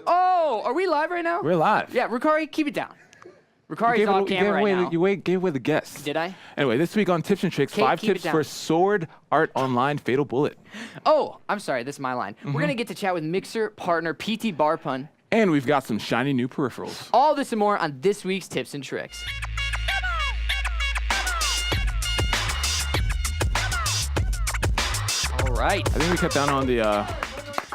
Oh, are we live right now? We're live. Yeah, Rukari, keep it down. Rukari's on camera right now. You gave away the guests. Did I? Anyway, this week on Tips and Tricks, 5 tips for Sword Art Online Fatal Bullet. Oh, I'm sorry. This is my line. We're going to get to chat with mixer partner PTBarpun. And we've got some shiny new peripherals. All this and more on this week's Tips and Tricks. All right. I think we cut down on the...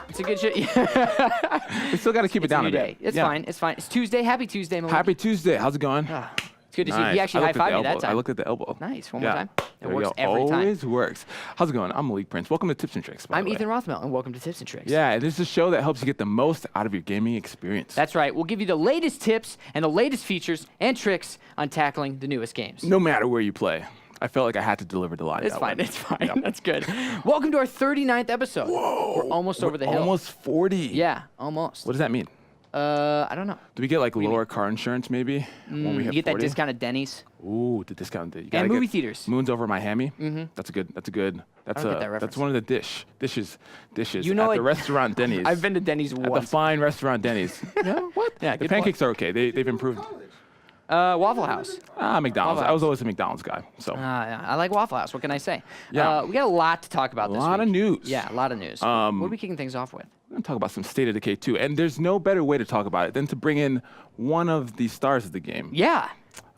It's a good shit. We still got to keep it down a bit. It's fine. It's fine. It's Tuesday. Happy Tuesday, Malik. Happy Tuesday. How's it going? It's good to see you. He actually high-fived me that time. I looked at the elbow. Nice. One more time. It There works every time. Always works. How's it going? I'm Malik Prince. Welcome to Tips and Tricks. I'm Ethan Rothamel, and welcome to Tips and Tricks. Yeah, this is a show that helps you get the most out of your gaming experience. That's right. We'll give you the latest tips and the latest features and tricks on tackling the newest games. No matter where you play. I felt like I had to deliver the line. It's fine. It's fine. Yep. That's good. Welcome to our 39th episode. Whoa. We're almost over the hill. Almost 40. Yeah, almost. What does that mean? I don't know. Do we get like lower car insurance maybe? When we hit You get 40? that discount at Denny's. Ooh, the discount. You And movie theaters. Moons over Miami. Mm-hmm. That's a good. That's don't get that reference. That's one of the dishes. You know at the restaurant Denny's. I've been to Denny's at once. the fine restaurant Denny's. Yeah, what? Yeah, the pancakes are okay. They've improved. Waffle House. McDonald's. Waffle I was always a McDonald's guy. So. Yeah, I like Waffle House. What can I say? Yeah. We got a lot to talk about this week. A lot of news. Yeah, a lot of news. What are we kicking things off with? We're going to talk about some State of Decay 2. And there's no better way to talk about it than to bring in one of the stars of the game. Yeah.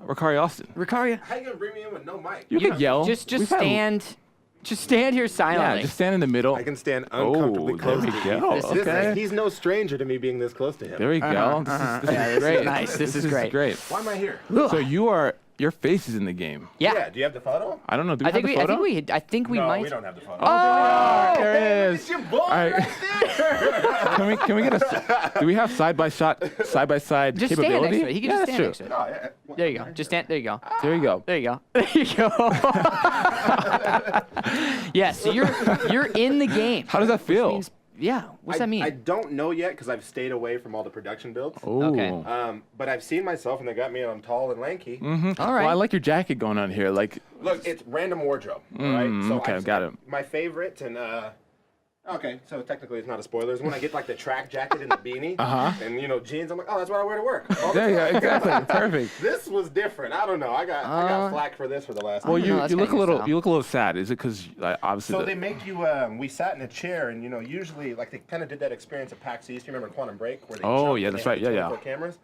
Ricari Austin. Ricari. How you gonna bring me in with no mic? You could yell. Just stand here silently. Yeah, just stand in the middle. I can stand uncomfortably close there to we you. go. This is Okay. He's no stranger to me being this close to him. There we go. This is great. Nice. This is great. Why am I here? So your face is in the game. Yeah. Do you have the photo? I don't know. Do we have the photo? I think we no, might. we don't have the photo. Oh, there it is. It's your boy right right there. Can we get a? Do we have side by side Just capability? stand next to it. He can Yeah, just that's stand true. next to it. No, yeah. There you go. Just stand. There you go. There you go. There you go. There you go. Yeah. So you're in the game. How does that feel? Means, yeah. What's that mean? I don't know yet because I've stayed away from all the production builds. Oh. Okay. But I've seen myself and they got me on tall and lanky. All right. Well, I like your jacket going on here. Like, Look, it's random wardrobe, right? So okay, got it. My favorite and okay, so technically it's not a spoiler. Is when I get like the track jacket and the beanie, and jeans. I'm like, oh, that's what I wear to work. there you go. Exactly. Perfect. This was different. I don't know. I got flack for this for the last. Well, don't know, that's you look a kinda little your style. you look a little sad. Is it because obviously? So they make you. We sat in a chair, and usually like they kind of did that experience at PAX East. You remember Quantum Break, where they Oh, jumped yeah, and that's they right. had Yeah, 24 cameras.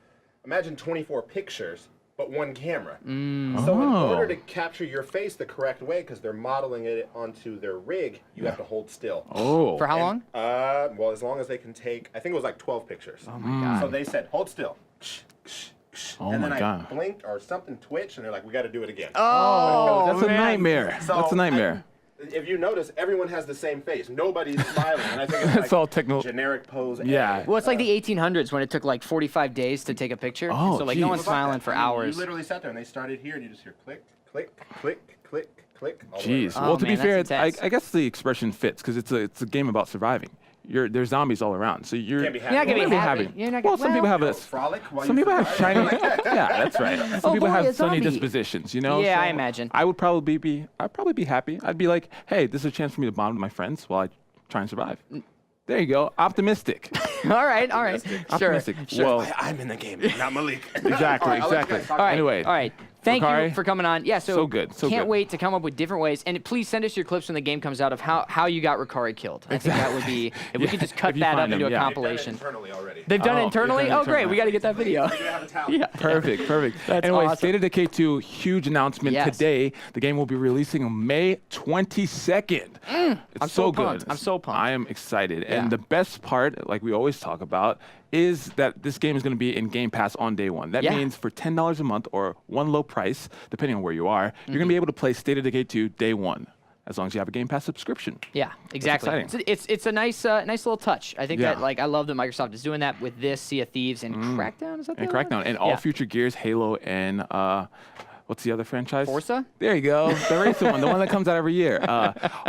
Imagine 24 pictures, but one camera. So in Oh. order to capture your face the correct way, because they're modeling it onto their rig, you have to hold still. Oh. For how long? Well, as long as they can take. I think it was like 12 pictures. Oh my God. So they said, hold still. Oh and then my God. I blinked or something twitched, and they're like, we got to do it again. Oh, That's a man. nightmare. So That's a nightmare. If you notice, everyone has the same face. Nobody's smiling, and I think it's It's like all generic pose. Yeah. Well, it's like the 1800s when it took like 45 days to take a picture. Oh, so like no geez. one's smiling for hours. You literally sat there, and they started here, and you just hear click, click, click, click, click. all the way Jeez. around. Well, to be man, fair, that's intense. I guess the expression fits because it's a game about surviving. There's zombies all around, so you're Can't be You're not happy. gonna be happy. happy. You're not Well, gonna, some people have You a know, frolic while some you people have survive. shiny. Yeah, that's right. Some Oh, people boy, have a sunny zombie. dispositions, Yeah, so I imagine. I would probably be happy. I'd be like, hey, this is a chance for me to bond with my friends while I try and survive. There you go. Optimistic. all right. Sure. Optimistic. Sure. Well, I'm in the game, not Malik. exactly. I'll let you guys talk. All right. Anyway. All right. Thank you Ricari, for coming on. Yeah, so good, so can't good. wait to come up with different ways. And please send us your clips when the game comes out of how you got Ricari killed. I think that would be, if we could just cut if you that up find into them, a yeah. compilation. Internally already. They've done it Oh, internally? they've done Oh, it great. We internally. got to get that video. You have a towel. Yeah. Perfect. That's Anyway, awesome. State of Decay 2, huge announcement Yes. today. The game will be releasing on May 22nd. It's I'm so so good. pumped. I'm so pumped. I am excited. Yeah. And the best part, like we always talk about, is that this game is going to be in Game Pass on day one. That Yeah. means for $10 a month or one low price, depending on where you are, you're Mm-hmm. going to be able to play State of Decay 2 day one, as long as you have a Game Pass subscription. Yeah, exactly. exciting. It's a nice little touch. I think Yeah. that I love that Microsoft is doing that with this Sea of Thieves and Crackdown. Is that the And other one? Crackdown. And all Yeah. future Gears, Halo, and What's the other franchise? Forza? There you go. The racing one, the one that comes out every year.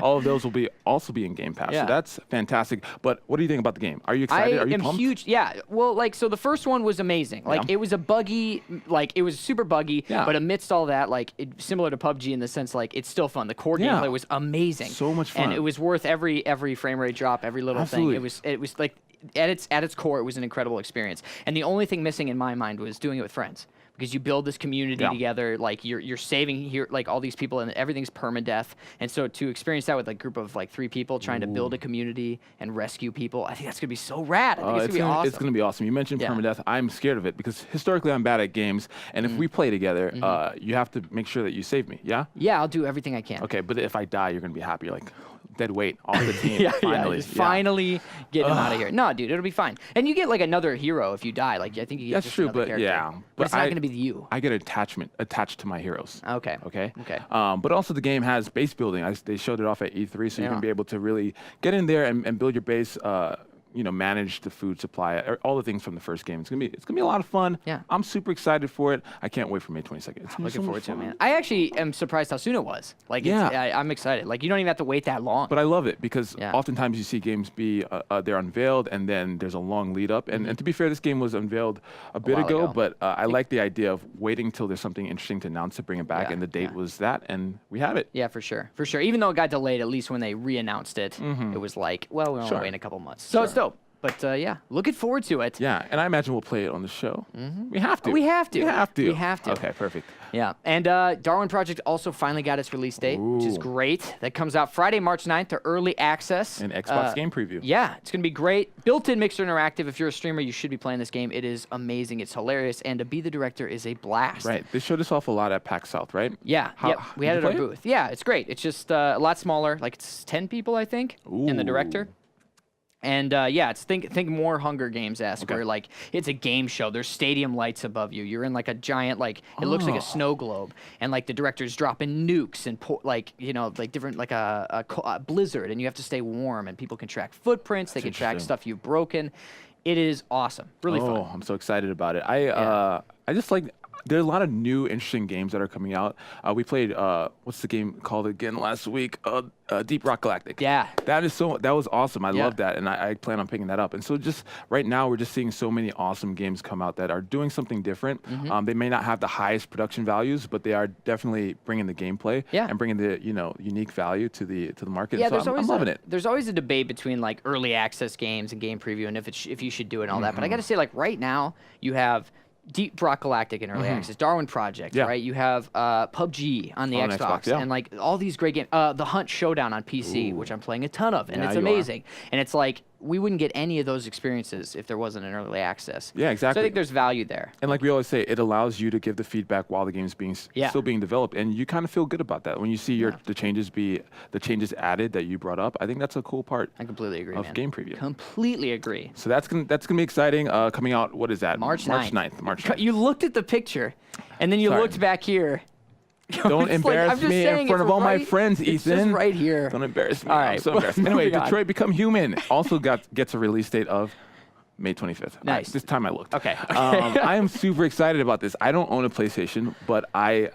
All of those will also be in Game Pass. Yeah. So that's fantastic. But what do you think about the game? Are you excited? Are you am pumped? huge. Yeah. Well, like, so the first one was amazing. Like, Yeah. it was a buggy, like, it was super buggy. Yeah. But amidst all that, like, similar to PUBG in the sense, like, it's still fun. The core Yeah. gameplay was amazing. So much fun. And it was worth every frame rate drop, every little Absolutely. thing. It was like, at its core, it was an incredible experience. And the only thing missing in my mind was doing it with friends. Because you build this community Yeah. together, like you're saving here, like all these people, and everything's permadeath. And so to experience that with like a group of like 3 people trying to build a community and rescue people, I think that's gonna be so rad. I think it's gonna be awesome. It's going to be awesome. You mentioned Yeah. permadeath. I'm scared of it because historically I'm bad at games. And if we play together, you have to make sure that you save me. Yeah? Yeah, I'll do everything I can. Okay, but if I die, you're going to be happy. You're like, dead weight off the team. Yeah, finally. just finally get him out of here. No, dude, it'll be fine. And you get like another hero if you die. Like I think you get That's just true, another but character. yeah. But it's not gonna be you. I get attached to my heroes. Okay. Okay. Okay. But also the game has base building. They showed it off at E3, so you're Yeah. gonna be able to really get in there and build your base. Manage the food supply, all the things from the first game. It's gonna be a lot of fun. Yeah. I'm super excited for it. I can't wait for May 22nd. It's gonna be Looking so forward much to it, fun. man. I actually am surprised how soon it was. Like, Yeah. I'm excited. Like, you don't even have to wait that long. But I love it because Yeah. oftentimes you see games be they're unveiled and then there's a long lead up. And to be fair, this game was unveiled a bit while ago, ago. but I like the idea of waiting till there's something interesting to announce to bring it back. Yeah, And the date yeah. was that, and we have it. Yeah, for sure. For sure. Even though it got delayed, at least when they re-announced it, it was like, well, we're only Sure. waiting a couple months. So it's dope. But yeah, looking forward to it. Yeah, and I imagine we'll play it on the show. We have to. We have to. We have to. We have to. Okay, perfect. Yeah. And Darwin Project also finally got its release date, which is Ooh. great. That comes out Friday, March 9th to early access. An Xbox game preview. Yeah, it's going to be great. Built-in Mixer Interactive. If you're a streamer, you should be playing this game. It is amazing. It's hilarious. And to be the director is a blast. Right. They showed us off a lot at PAX South, right? Yeah, How- we did had you it at our play booth. Yeah, it's great. It's just a lot smaller. Like it's 10 people, I think, in the Ooh. director. And yeah, it's think more Hunger Games-esque, Okay. where like it's a game show. There's stadium lights above you. You're in like a giant it looks like Oh. a snow globe, and like the director's dropping nukes and like different like a blizzard, and you have to stay warm. And people can track footprints. They can track interesting. stuff you've broken. It is awesome. Really Oh, fun. I'm so excited about it. I just like. There's a lot of new interesting games that are coming out. We played what's the game called again last week? Deep Rock Galactic. Yeah. That was awesome. I Yeah. love that, and I plan on picking that up. And so just right now, we're just seeing so many awesome games come out that are doing something different. They may not have the highest production values, but they are definitely bringing the gameplay Yeah. and bringing the unique value to the market. Yeah, so there's I'm always loving it. There's always a debate between like early access games and game preview, and if you should do it and all that. But I got to say, like right now, you have Deep Rock Galactic in early access, Darwin Project, Yeah. right? You have PUBG on the On Xbox, Xbox, yeah. and like all these great games. The Hunt Showdown on PC, which I'm playing a ton of, and Yeah, it's you are. amazing. And it's like we wouldn't get any of those experiences if there wasn't an early access. Yeah, So exactly. I think there's value there. And like we always say, it allows you to give the feedback while the game's Yeah. still being developed, and you kind of feel good about that when you see the changes added that you brought up. I think that's a cool part I completely agree, of man. game preview. Completely agree. So that's gonna be exciting. Coming out, what is that? March 9th. March 9th. You looked at the picture, and then you Sorry. looked back here. Don't It's like, embarrass I'm just me saying in front it's of all my right- friends, It's Ethan. just right here. Don't embarrass me. All I'm right, so embarrassed. Anyway, moving on. Detroit Become Human also gets a release date of May 25th. Nice. This time I looked. Okay. I am super excited about this. I don't own a PlayStation, but I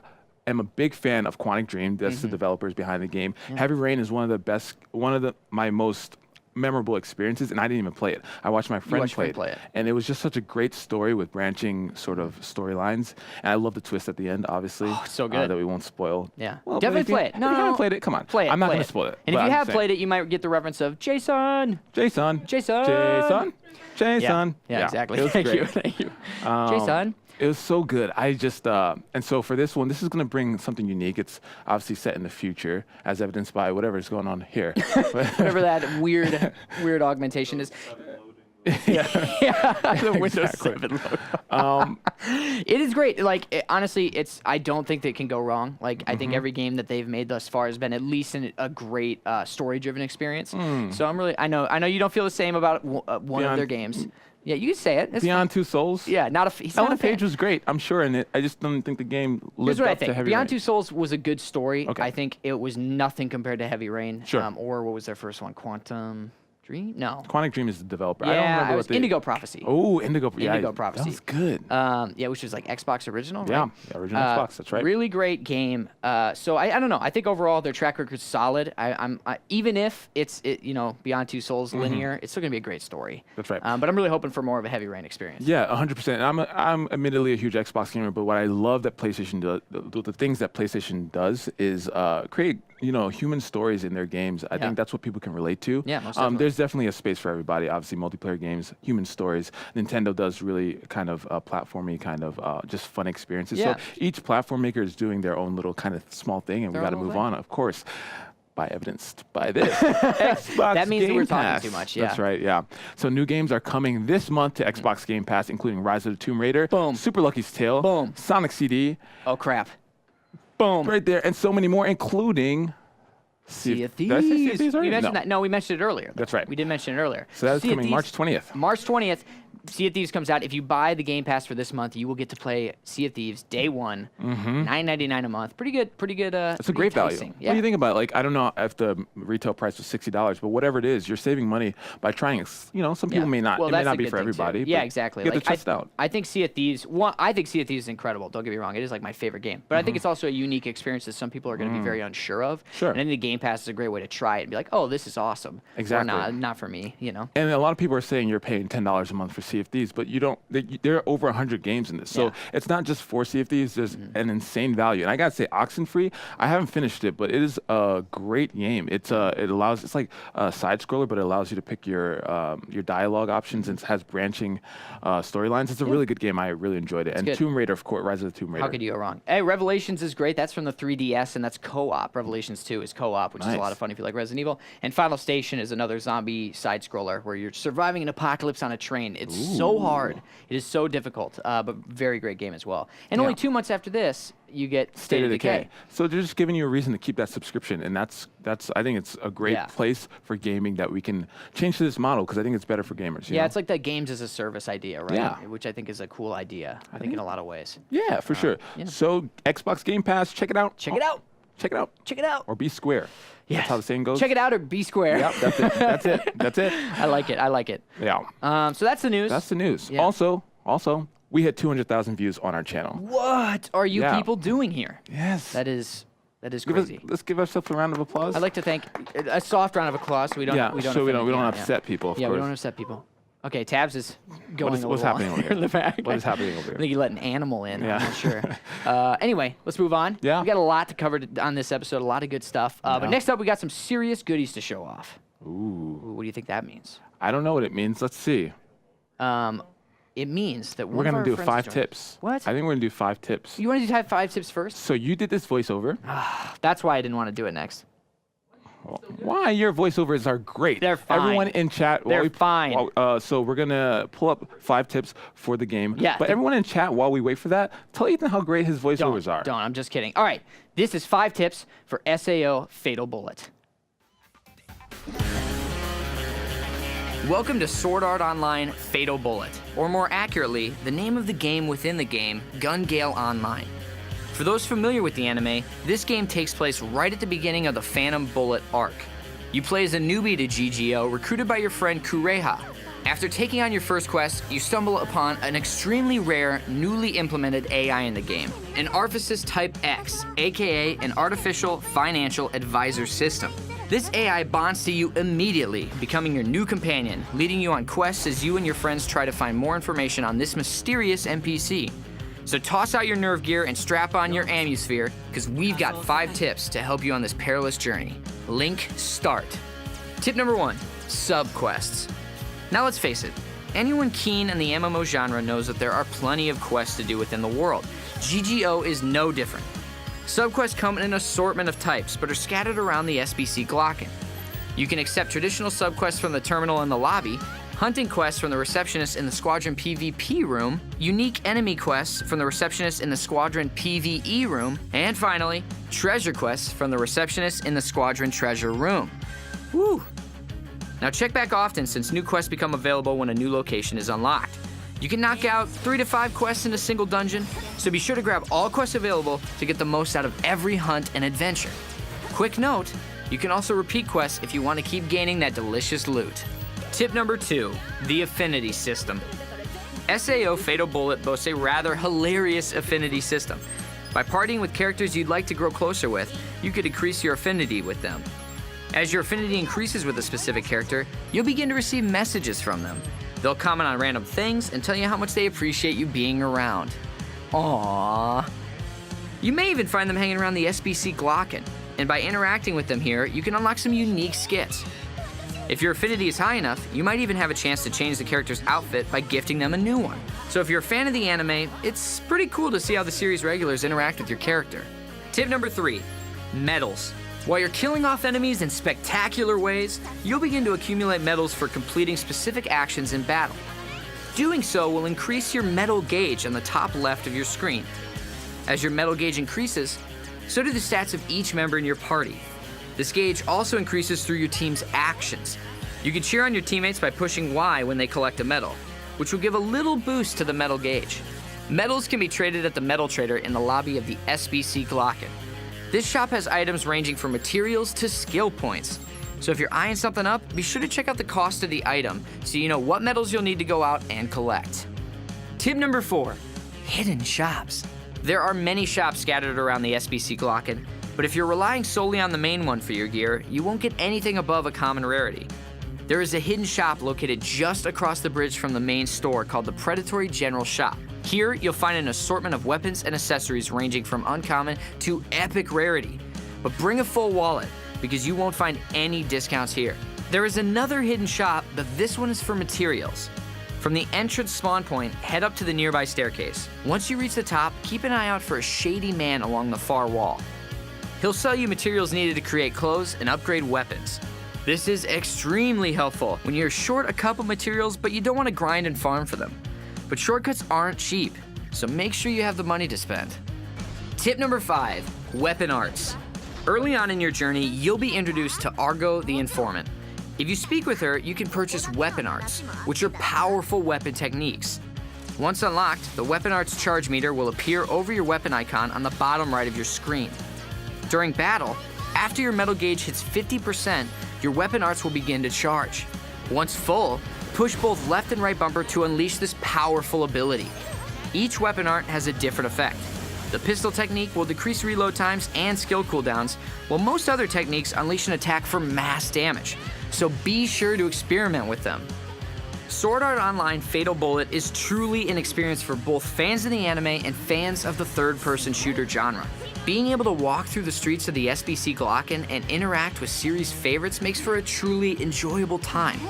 am a big fan of Quantic Dream. That's the developers behind the game. Heavy Rain is one of my most memorable experiences, and I didn't even play it. I watched my friend watched your play friend play it. and it was just such a great story with branching sort of storylines. And I love the twist at the end, obviously. Oh, so good. That we won't spoil. Yeah. Well, Definitely if you- play it. if No, you no, haven't no. played it, come on. Play it. I'm not play going to spoil it. And but if you I'm have saying. played it, you might get the reference of Jason. Jason. Jason. Jason. Yeah, exactly. It was Thank great. you. Thank you. Jason. It was so good. I just and so for this one, this is going to bring something unique. It's obviously set in the future, as evidenced by whatever is going on here. Whatever that weird augmentation is. Yeah, the Windows Exactly. 7 logo. It is great. Like honestly, I don't think that it can go wrong. Like I think every game that they've made thus far has been at least a great story-driven experience. So I know you don't feel the same about one of Beyond- their games. Yeah, you can say it. It's Beyond Two Souls. fine. Yeah, he's not Ellen a fan. Page was great. I'm sure in it. I just don't think the game Here's lived what I up to think. Heavy Beyond Rain. Two Souls was a good story. Okay. I think it was nothing compared to Heavy Rain. Sure. Or what was their first one? Quantum. Dream? No. Quantic Dream is the developer. I don't Yeah, remember I what was they... Indigo Prophecy. Oh, Indigo. Indigo Prophecy. That was good. Yeah, which was like Xbox original, Yeah, right? the original Xbox. That's right. Really great game. So I don't know. I think overall their track record's solid. Even if it's Beyond Two Souls linear, it's still gonna be a great story. That's right. But I'm really hoping for more of a Heavy Rain experience. Yeah, 100%. I'm admittedly a huge Xbox gamer, but what I love that PlayStation does, the things that PlayStation does is create human stories in their games. I think that's what people can relate to. Yeah, most definitely. There's definitely a space for everybody. Obviously, multiplayer games, human stories. Nintendo does really kind of platformy, kind of just fun experiences. Yeah. So each platform maker is doing their own little kind of small thing, and we got to move on, of course. By evidenced by this. Xbox That means Game that we're Pass. talking too much, yeah. That's right, yeah. So new games are coming this month to Xbox Game Pass, including Rise of the Tomb Raider, Boom. Super Lucky's Tale, Boom. Sonic CD, Oh crap. Boom. right there, and so many more, including Sea of Did I say Sea of Thieves. Thieves already? We mentioned No. that. No, we mentioned it earlier. That's right. We did mention it earlier. So that's Sea of coming March Thieves- 20th. March 20th. Sea of Thieves comes out. If you buy the Game Pass for this month, you will get to play Sea of Thieves day one, $9.99 a month. Pretty good. It's a great value. Yeah. What do you think about it? Like, I don't know if the retail price was $60, but whatever it is, you're saving money by trying it. Some people may not. Well, it may that's not a be good for thing, too. everybody. Yeah, but exactly. Get Like, the test out. I think Sea of Thieves. I think Sea of Thieves is incredible. Don't get me wrong; it is like my favorite game. But I think it's also a unique experience that some people are going to be very unsure of. Sure. And I think the Game Pass is a great way to try it and be like, "Oh, this is awesome." Exactly. Or not for me. And a lot of people are saying you're paying $10 a month for Sea of Thieves, but you don't. There are over 100 games in this, so Yeah. it's not just for Sea of Thieves. There's an insane value, and I gotta say, Oxenfree. I haven't finished it, but it is a great game. It's it's like a side scroller, but it allows you to pick your dialogue options and it has branching storylines. It's a really good game. I really enjoyed it. And good. Tomb Raider, of course, Rise of the Tomb Raider. How could you go wrong? Hey, Revelations is great. That's from the 3DS, and that's co-op. Revelations 2 is co-op, which is a lot of fun if you like Resident Evil. And Final Station is another zombie side scroller where you're surviving an apocalypse on a train. It's so hard. It is so difficult, but very great game as well. And only 2 months after this, you get State of Decay. So they're just giving you a reason to keep that subscription, and that's I think it's a great place for gaming that we can change to this model because I think it's better for gamers. You know? It's like the games as a service idea, right? Yeah. Which I think is a cool idea. I think in a lot of ways. Yeah, for sure. So Xbox Game Pass, check it out. Check it out. Check it out. Check it out. Or be square. Yes. That's how the saying goes. Check it out or be square. Yep, that's it. That's it. That's it. I like it. I like it. Yeah. So that's the news. That's the news. Yeah. Also, we had 200,000 views on our channel. What are you people doing here? Yes. That is crazy. Let's give ourselves a round of applause. I'd like to thank a soft round of applause. So we don't. Yeah, We don't. so we offend don't anyone. upset people. Of Yeah, course. we don't upset people. Okay, Tabs is going What's a little happening over in here? the back. What is happening over I here? think you let an animal in. Yeah. I'm not sure. Anyway, let's move on. Yeah. We got a lot to cover on this episode. A lot of good stuff. But next up, we got some serious goodies to show off. Ooh. What do you think that means? I don't know what it means. Let's see. It means that We're going to do 5 tips. What? I think we're gonna do 5 tips. You want to do 5 tips first? So you did this voiceover. That's why I didn't want to do it next. Why? Your voiceovers are great. They're fine. Everyone in chat. They're fine. So we're going to pull up 5 tips for the game. Yeah. But everyone in chat, while we wait for that, tell Ethan how great his voiceovers are. Don't. I'm just kidding. All right. This is 5 tips for SAO Fatal Bullet. Welcome to Sword Art Online Fatal Bullet, or more accurately, the name of the game within the game, Gun Gale Online. For those familiar with the anime, this game takes place right at the beginning of the Phantom Bullet arc. You play as a newbie to GGO recruited by your friend Kureha. After taking on your first quest, you stumble upon an extremely rare, newly implemented AI in the game, an Arphasis Type X, aka an Artificial Financial Advisor System. This AI bonds to you immediately, becoming your new companion, leading you on quests as you and your friends try to find more information on this mysterious NPC. So toss out your nerve gear and strap on your Amusphere, because we've got 5 tips to help you on this perilous journey. Link start. Tip number 1, subquests. Now let's face it, anyone keen in the MMO genre knows that there are plenty of quests to do within the world. GGO is no different. Subquests come in an assortment of types, but are scattered around the SBC Glocken. You can accept traditional subquests from the terminal in the lobby, hunting quests from the receptionist in the Squadron PvP room, unique enemy quests from the receptionist in the Squadron PvE room, and finally, treasure quests from the receptionist in the Squadron Treasure room. Woo! Now check back often since new quests become available when a new location is unlocked. You can knock out 3 to 5 quests in a single dungeon, so be sure to grab all quests available to get the most out of every hunt and adventure. Quick note, You can also repeat quests if you want to keep gaining that delicious loot. Tip number 2, the affinity system. SAO Fatal Bullet boasts a rather hilarious affinity system. By partying with characters you'd like to grow closer with, you could increase your affinity with them. As your affinity increases with a specific character, you'll begin to receive messages from them. They'll comment on random things and tell you how much they appreciate you being around. Aww. You may even find them hanging around the SBC Glocken, and by interacting with them here, you can unlock some unique skits. If your affinity is high enough, you might even have a chance to change the character's outfit by gifting them a new one. So if you're a fan of the anime, it's pretty cool to see how the series regulars interact with your character. Tip number 3, medals. While you're killing off enemies in spectacular ways, you'll begin to accumulate medals for completing specific actions in battle. Doing so will increase your medal gauge on the top left of your screen. As your medal gauge increases, so do the stats of each member in your party. This gauge also increases through your team's actions. You can cheer on your teammates by pushing Y when they collect a medal, which will give a little boost to the medal gauge. Medals can be traded at the medal trader in the lobby of the SBC Glocken. This shop has items ranging from materials to skill points. So if you're eyeing something up, be sure to check out the cost of the item so you know what medals you'll need to go out and collect. Tip number 4, hidden shops. There are many shops scattered around the SBC Glocken, but if you're relying solely on the main one for your gear, you won't get anything above a common rarity. There is a hidden shop located just across the bridge from the main store called the Predatory General Shop. Here, you'll find an assortment of weapons and accessories ranging from uncommon to epic rarity. But bring a full wallet, because you won't find any discounts here. There is another hidden shop, but this one is for materials. From the entrance spawn point, head up to the nearby staircase. Once you reach the top, keep an eye out for a shady man along the far wall. He'll sell you materials needed to create clothes and upgrade weapons. This is extremely helpful when you're short a couple materials but you don't want to grind and farm for them. But shortcuts aren't cheap, so make sure you have the money to spend. Tip number 5, weapon arts. Early on in your journey, you'll be introduced to Argo the Informant. If you speak with her, you can purchase weapon arts, which are powerful weapon techniques. Once unlocked, the weapon arts charge meter will appear over your weapon icon on the bottom right of your screen. During battle, after your metal gauge hits 50%, your weapon arts will begin to charge. Once full, push both left and right bumper to unleash this powerful ability. Each weapon art has a different effect. The pistol technique will decrease reload times and skill cooldowns, while most other techniques unleash an attack for mass damage, so be sure to experiment with them. Sword Art Online Fatal Bullet is truly an experience for both fans of the anime and fans of the third-person shooter genre. Being able to walk through the streets of the SBC Glocken and interact with series favorites makes for a truly enjoyable time.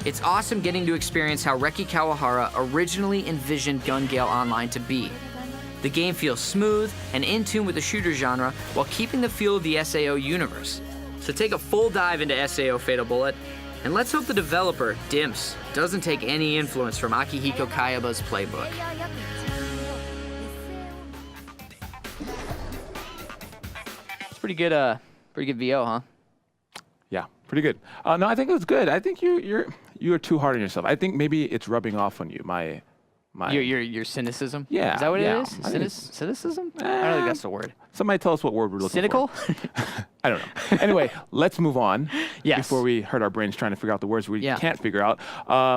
It's awesome getting to experience how Reki Kawahara originally envisioned Gun Gale Online to be. The game feels smooth and in tune with the shooter genre while keeping the feel of the SAO universe. So take a full dive into SAO Fatal Bullet, and let's hope the developer, Dimps, doesn't take any influence from Akihiko Kayaba's playbook. It's pretty good VO, huh? Yeah, pretty good. No, I think it was good. I think you're too hard on yourself. I think maybe it's rubbing off on you. Your cynicism? Yeah. Is that what yeah. it is? Cynicism? I don't think that's the word. Somebody tell us what word we're looking Cynical? for. I don't know. Anyway, let's move on. Yes. Before we hurt our brains trying to figure out the words we Yeah. can't figure out.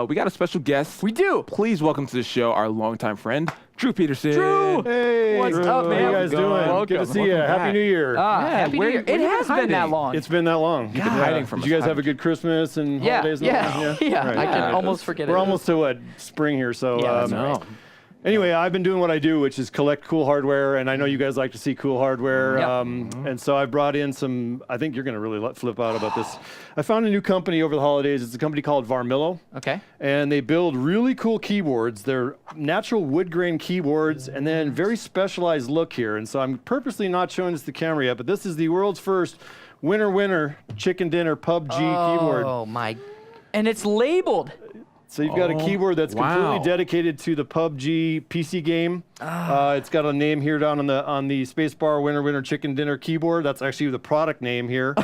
We got a special guest. We do. Please welcome to the show our longtime friend, Drew Peterson. Drew! Hey, What's Drew, up, man? How you guys doing? Welcome. Good to see you. Welcome Happy back. New Year. Happy New Year. It has been that long. It's been that long. You've been hiding from Did you us, guys have a haven't you? good Christmas and holidays? And all that? Yeah. Right. I can Yeah. almost forget it. We're almost to what, spring here, so Yeah, that's No. anyway, I've been doing what I do, which is collect cool hardware, and I know you guys like to see cool hardware. Yep. And so I brought in some, I think you're going to really flip out about this. I found a new company over the holidays. It's a company called Rothamel. Okay. And they build really cool keyboards. They're natural wood grain keyboards and then very specialized look here. And so I'm purposely not showing this to the camera yet, but this is the world's first winner chicken dinner PUBG keyboard. Oh my. And it's labeled. So you've got a keyboard that's wow. completely dedicated to the PUBG PC game. It's got a name here down on the spacebar winner chicken dinner keyboard. That's actually the product name here.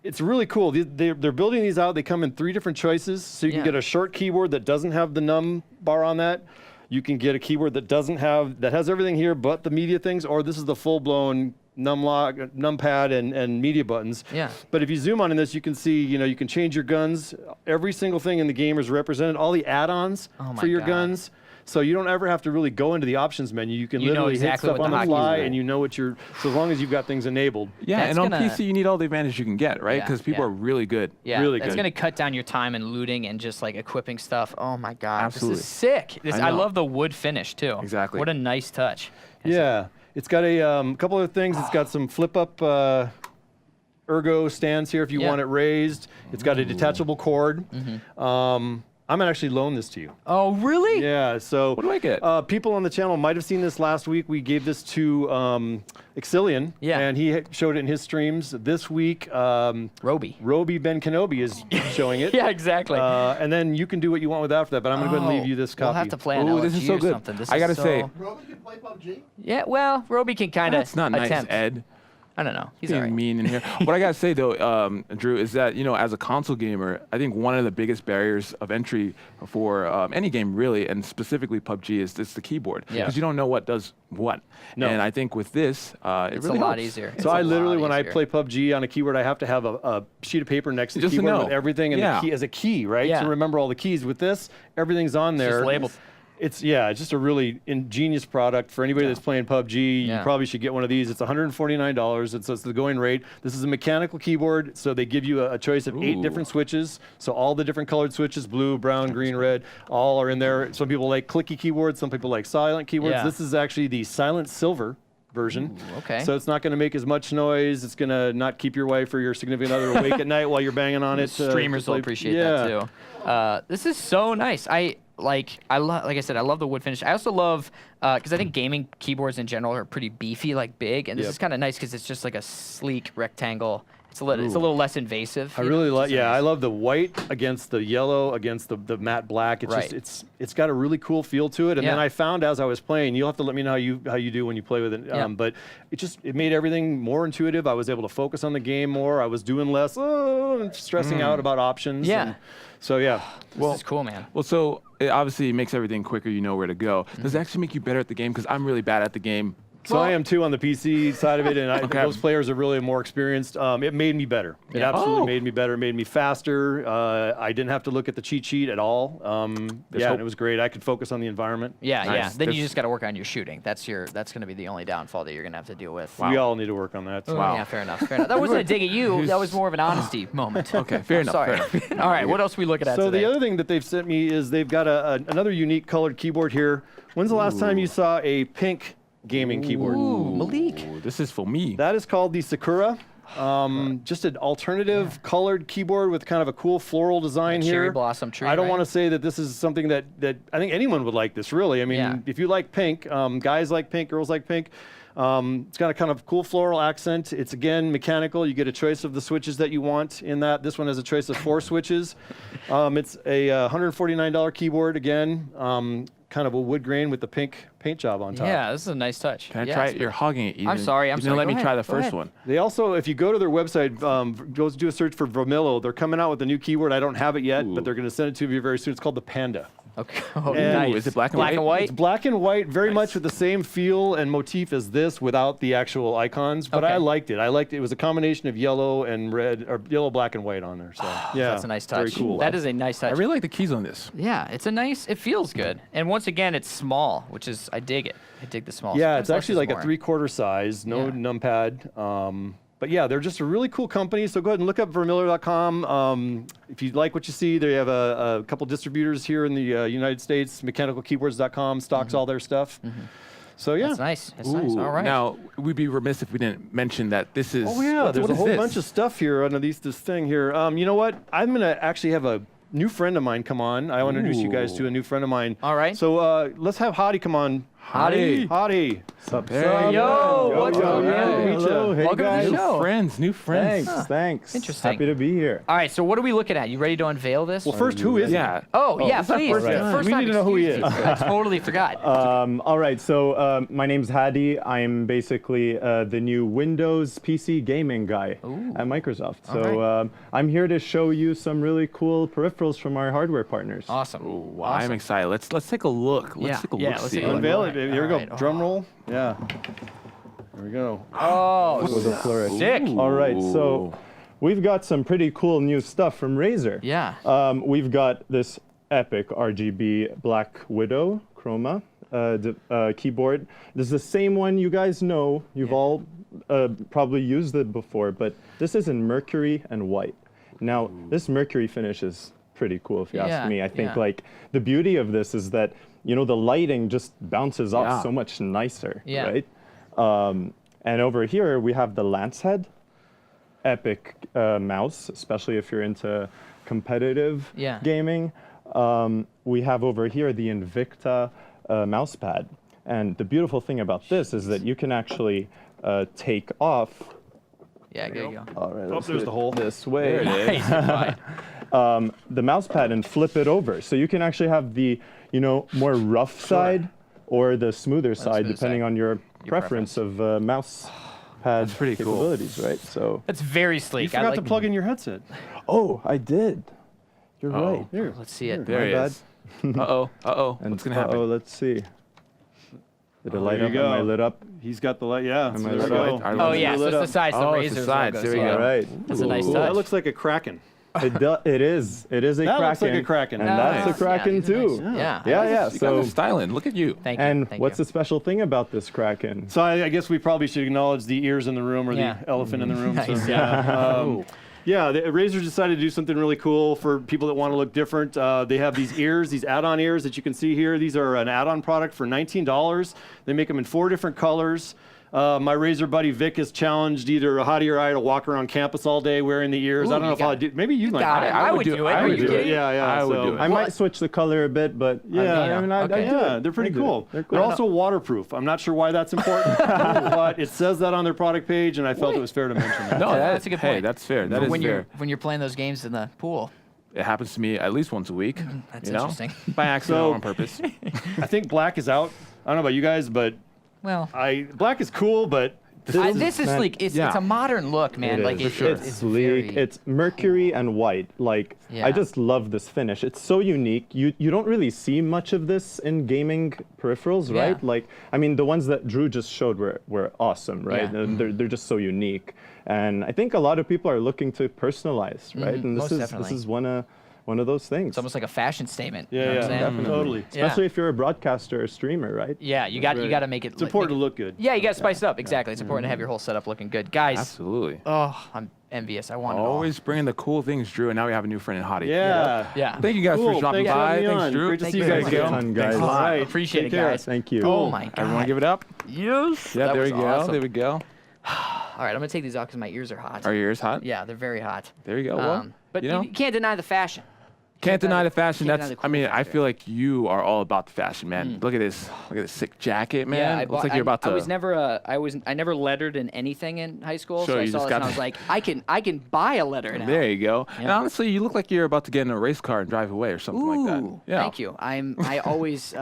It's really cool. They're building these out. They come in 3 different choices. So you can get a short keyboard that doesn't have the num bar on that. You can get a keyboard that has everything here but the media things, or this is the full-blown numpad, and media buttons. Yeah. But if you zoom on in this, you can see, you can change your guns. Every single thing in the game is represented. All the add-ons Oh my for your God. guns. So you don't ever have to really go into the options menu. You can You know literally exactly hit stuff what on the the hotkeys fly, are. and you know what you're. So as long as you've got things enabled. Yeah, That's and on gonna- PC you need all the advantage you can get, right? Yeah, Because people yeah. are really good. Yeah, Really that's good. gonna cut down your time and looting and just like equipping stuff. Oh my God, Absolutely. this is sick. I know. love the wood finish too. Exactly. What a nice touch. Yeah, it's got a couple of things. It's got some flip-up ergo stands here if you Yeah. want it raised. It's got a detachable cord. Mm-hmm. I'm gonna actually loan this to you. Oh really? Yeah. So What do I get? people on the channel might have seen this last week. We gave this to Exilian, Yeah. and he showed it in his streams. This week, Roby. Roby Ben Kenobi is showing it. Yeah, exactly. And then you can do what you want with after that. But I'm gonna go ahead and leave you this copy. We'll have to play an Ooh, LFG this is so or good. something. This I is gotta so- say- Roby can play PUBG? Yeah, well, Roby can kind of That's not nice, attempt. Ed. I don't know. He's Being all right. mean in here. What I gotta say though, Drew, is that as a console gamer, I think one of the biggest barriers of entry for any game really, and specifically PUBG, is the keyboard. Yeah. Because you don't know what does what. No. And I think with this, it It's really a lot helps. easier. So It's I a literally, lot when I easier. play PUBG on a keyboard, I have to have a sheet of paper next to the Just to keyboard know. with everything and Yeah. the key as a key, right? Yeah. To remember all the keys. With this, everything's on there. just labeled. It's just a really ingenious product for anybody that's playing PUBG. Yeah. You probably should get one of these. It's $149. It's the going rate. This is a mechanical keyboard, so they give you a choice of 8 Ooh. different switches. So all the different colored switches, blue, brown, green, red, all are in there. Some people like clicky keyboards. Some people like silent keyboards. Yeah. This is actually the silent silver version. Ooh, okay. So it's not going to make as much noise. It's going to not keep your wife or your significant other awake at night while you're banging on it. Streamers will appreciate that too. This is so nice. Like I said, I love the wood finish. I also love because I think gaming keyboards in general are pretty beefy, like big, and this Yep. is kind of nice because it's just like a sleek rectangle. It's a little less invasive. I you really know, like. which is Yeah, nice. I love the white against the yellow against the matte black. It's Right. just it's got a really cool feel to it. And then Yeah. I found as I was playing, you'll have to let me know how you do when you play with it. Yeah. But it made everything more intuitive. I was able to focus on the game more. I was doing less stressing out about options. Yeah. And so yeah. This is cool, man. Well, so it obviously makes everything quicker. You know where to go. Does it actually make you better at the game? Because I'm really bad at the game. So I am too on the PC side of it, and Okay. those players are really more experienced. It made me better. It Yeah. absolutely Oh. made me better. It made me faster. I didn't have to look at the cheat sheet at all. There's And hope. it was great. I could focus on the environment. Yeah, yeah. Nice. Then you There's- just got to work on your shooting. That's going to be the only downfall that you're going to have to deal with. We all need to work on that. So. Wow. Yeah, fair enough. Fair enough. That wasn't a dig at you. That was more of an honesty moment. Okay, fair I'm enough. Sorry. Fair enough. All right, what else are we looking at So today? the other thing that they've sent me is they've got another unique colored keyboard here. When's the last time you saw a pink gaming keyboard? Ooh, Malik. Ooh, this is for me. That is called the Sakura. Just an alternative colored keyboard with kind of a cool floral design here. Cherry blossom tree. I don't right? want to say that this is something that I think anyone would like this, really. I mean, Yeah. if you like pink, guys like pink, girls like pink. It's got a kind of cool floral accent. It's, again, mechanical. You get a choice of the switches that you want in that. This one has a choice of 4 switches. It's a $149 keyboard, again. Kind of a wood grain with the pink paint job on top. Yeah, this is a nice touch. Can I Yeah, try it's it? You're hogging it. Ethan. sorry, I'm You didn't sorry. let Go me ahead, try the go first ahead. one. They also, if you go to their website, go do a search for Rothamel. They're coming out with a new keyboard. I don't have it yet, Ooh. but they're going to send it to you very soon. It's called the Panda. Okay. Oh, And- nice. Ooh, is it black and Black white? and white? It's black and white, very much with the same feel and motif as this without the actual icons, but Okay. I liked it. It was a combination of yellow and red, or yellow, black, and white on there. So yeah, That's a nice very touch. cool. That is a nice touch. I really like the keys on this. Yeah, it's a nice. It feels good. And once again, it's small, which is I dig it. I dig the small. Yeah, Sometimes it's less actually is like a more. 3/4 size, no Yeah. numpad. But yeah, they're just a really cool company. So go ahead and look up vermiller.com. If you like what you see, they have a couple distributors here in the United States. Mechanicalkeyboards.com stocks all their stuff. So yeah. That's nice. That's nice. Ooh, All right. Now, we'd be remiss if we didn't mention that this is. Oh yeah, there's what a is whole this? bunch of stuff here underneath this thing here. You know what? I'm gonna actually have a new friend of mine come on. I want to introduce you guys to a new friend of mine. All right. So let's have Hadi come on. Hadi. Hadi. Sup? There you Yo, go. what's up, Hey. man? Hello, hey Welcome to the guys. show. New friends. Thanks. Interesting. Happy to be here. All right. So what are we looking at? You ready to unveil this? Well, first, who is he? Yeah. Oh, yeah, this is our please. first time. First We time, need to know who he excuse is. me. I totally forgot. All right, so my name's Hadi. I'm basically the new Windows PC gaming guy at Microsoft. So right. I'm here to show you some really cool peripherals from our hardware partners. Awesome. Wow, I'm excited. Let's take a look. Let's take a look. let's take a look. Unveil it, baby. Here we All go. right. Drum roll. Yeah. There we go. Oh, with a flourish. sick. All right, so we've got some pretty cool new stuff from Razer. Yeah. We've got this epic RGB Black Widow Chroma keyboard. This is the same one you guys know. You've all probably used it before, but this is in mercury and white. Now, this mercury finish is pretty cool if you ask me. I think like the beauty of this is that, you know, the lighting just bounces off so much nicer, right? And over here, we have the Lance Head. Epic mouse, especially if you're into competitive gaming. We have over here the Invicta mouse pad. And the beautiful thing about this is that you can actually take off. Yeah, there you go. All right, Oh, there's the hole. This way. There it is. The mouse pad and flip it over. So you can actually have the, you know, more rough side or the smoother side, depending on your preference of mouse pad pretty cool. capabilities, right? So That's very sleek. You forgot I like to plug in your headset. oh, I did. You're right. Here. Let's see it. There My he bad. is. Uh-oh. And What's going to happen? oh, let's see. Did it light there up? you Am I go. lit up? He's got the light. Yeah. Am I there lit we up? go. Oh, yeah, so lit it's the up. sides, the Oh, it's the Razor's sides. logo, There we so go. All right. That's a nice Ooh. touch. That looks like a Kraken. It is. It is a That Kraken. looks like a Kraken. And Nice. that's a Kraken Yeah, these are too. nice. Yeah. Yeah. You So guys are styling. Look at you. Thank you. and thank what's you. the special thing about this Kraken? So I guess we probably should acknowledge the ears in the room or Yeah. the elephant in the room. Nice. So, yeah, the Razer decided to do something really cool for people that want to look different. They have these ears, these add-on ears that you can see here. These are an add-on product for $19. They make them in 4 different colors. My Razer buddy Vic has challenged either Hadi or I to walk around campus all day wearing the ears. Ooh, I don't know you if I'll got do. Maybe you might. got it. I would do it. I Are would you do kidding? it. Yeah. I would so- do it. I might switch the color a bit, but Yeah, I mean, I'd okay. do Yeah, it. they're pretty I'd do cool. it. They're They're cool. also waterproof. I'm not sure why that's important, but it says that on their product page, and I felt it was fair to mention that. No, That's a good Hey, point. that's fair. That For is when fair. you're playing those games in the pool. It happens to me at least once a week. That's you know? interesting. By accident So- or on purpose. I think black is out. I don't know about you guys, but Well, black is cool, but this is man, sleek. It's yeah. it's a modern look, man. It Like is, it, for sure. it's sleek. very- It's mercury and white. Like Yeah. I just love this finish. It's so unique. You don't really see much of this in gaming peripherals, Yeah. right? Like I mean, the ones that Drew just showed were awesome, right? Yeah. And they're just so unique. And I think a lot of people are looking to personalize, right? And most this definitely. is one of those things. it's almost like a fashion statement. yeah, you know what I'm yeah, saying? Definitely. totally. Yeah. Especially if you're a broadcaster or streamer, right? Yeah, you got to make it. It's important to look good. Yeah, you got to spice it up. Exactly. It's important to have your whole setup looking good, guys. Absolutely. Oh, I'm envious. I want it all. Always bringing the cool things, Drew, and now we have a new friend in Hottie. Yeah. Yeah. Thank you guys Cool. for dropping Thanks for by. having me Thanks, on. Drew. Great to Thank see you you guys very again. much. Thanks Thanks a a lot. lot. Appreciate Take it, care. guys. Thank you. Oh my god. Everyone give it up. Yes. Yeah, That there we was go. awesome. There we go. All right, I'm gonna take these off because my ears are hot. Are your ears hot? Yeah, they're very hot. There you go. Well, But you know, you can't deny the fashion. can't deny the fashion. can't deny That's. the I mean, cool I factor. feel like you are all about the fashion, man. Look at this. Look at this sick jacket, man. Yeah, Looks like you're about to. I was never I never lettered in anything in high school, Sure, so I you saw just this and got I was the- like, I can buy a letter now. There you go. And Yeah. honestly, you look like you're about to get in a race car and drive away or something like that. Ooh, Yeah. thank you. I always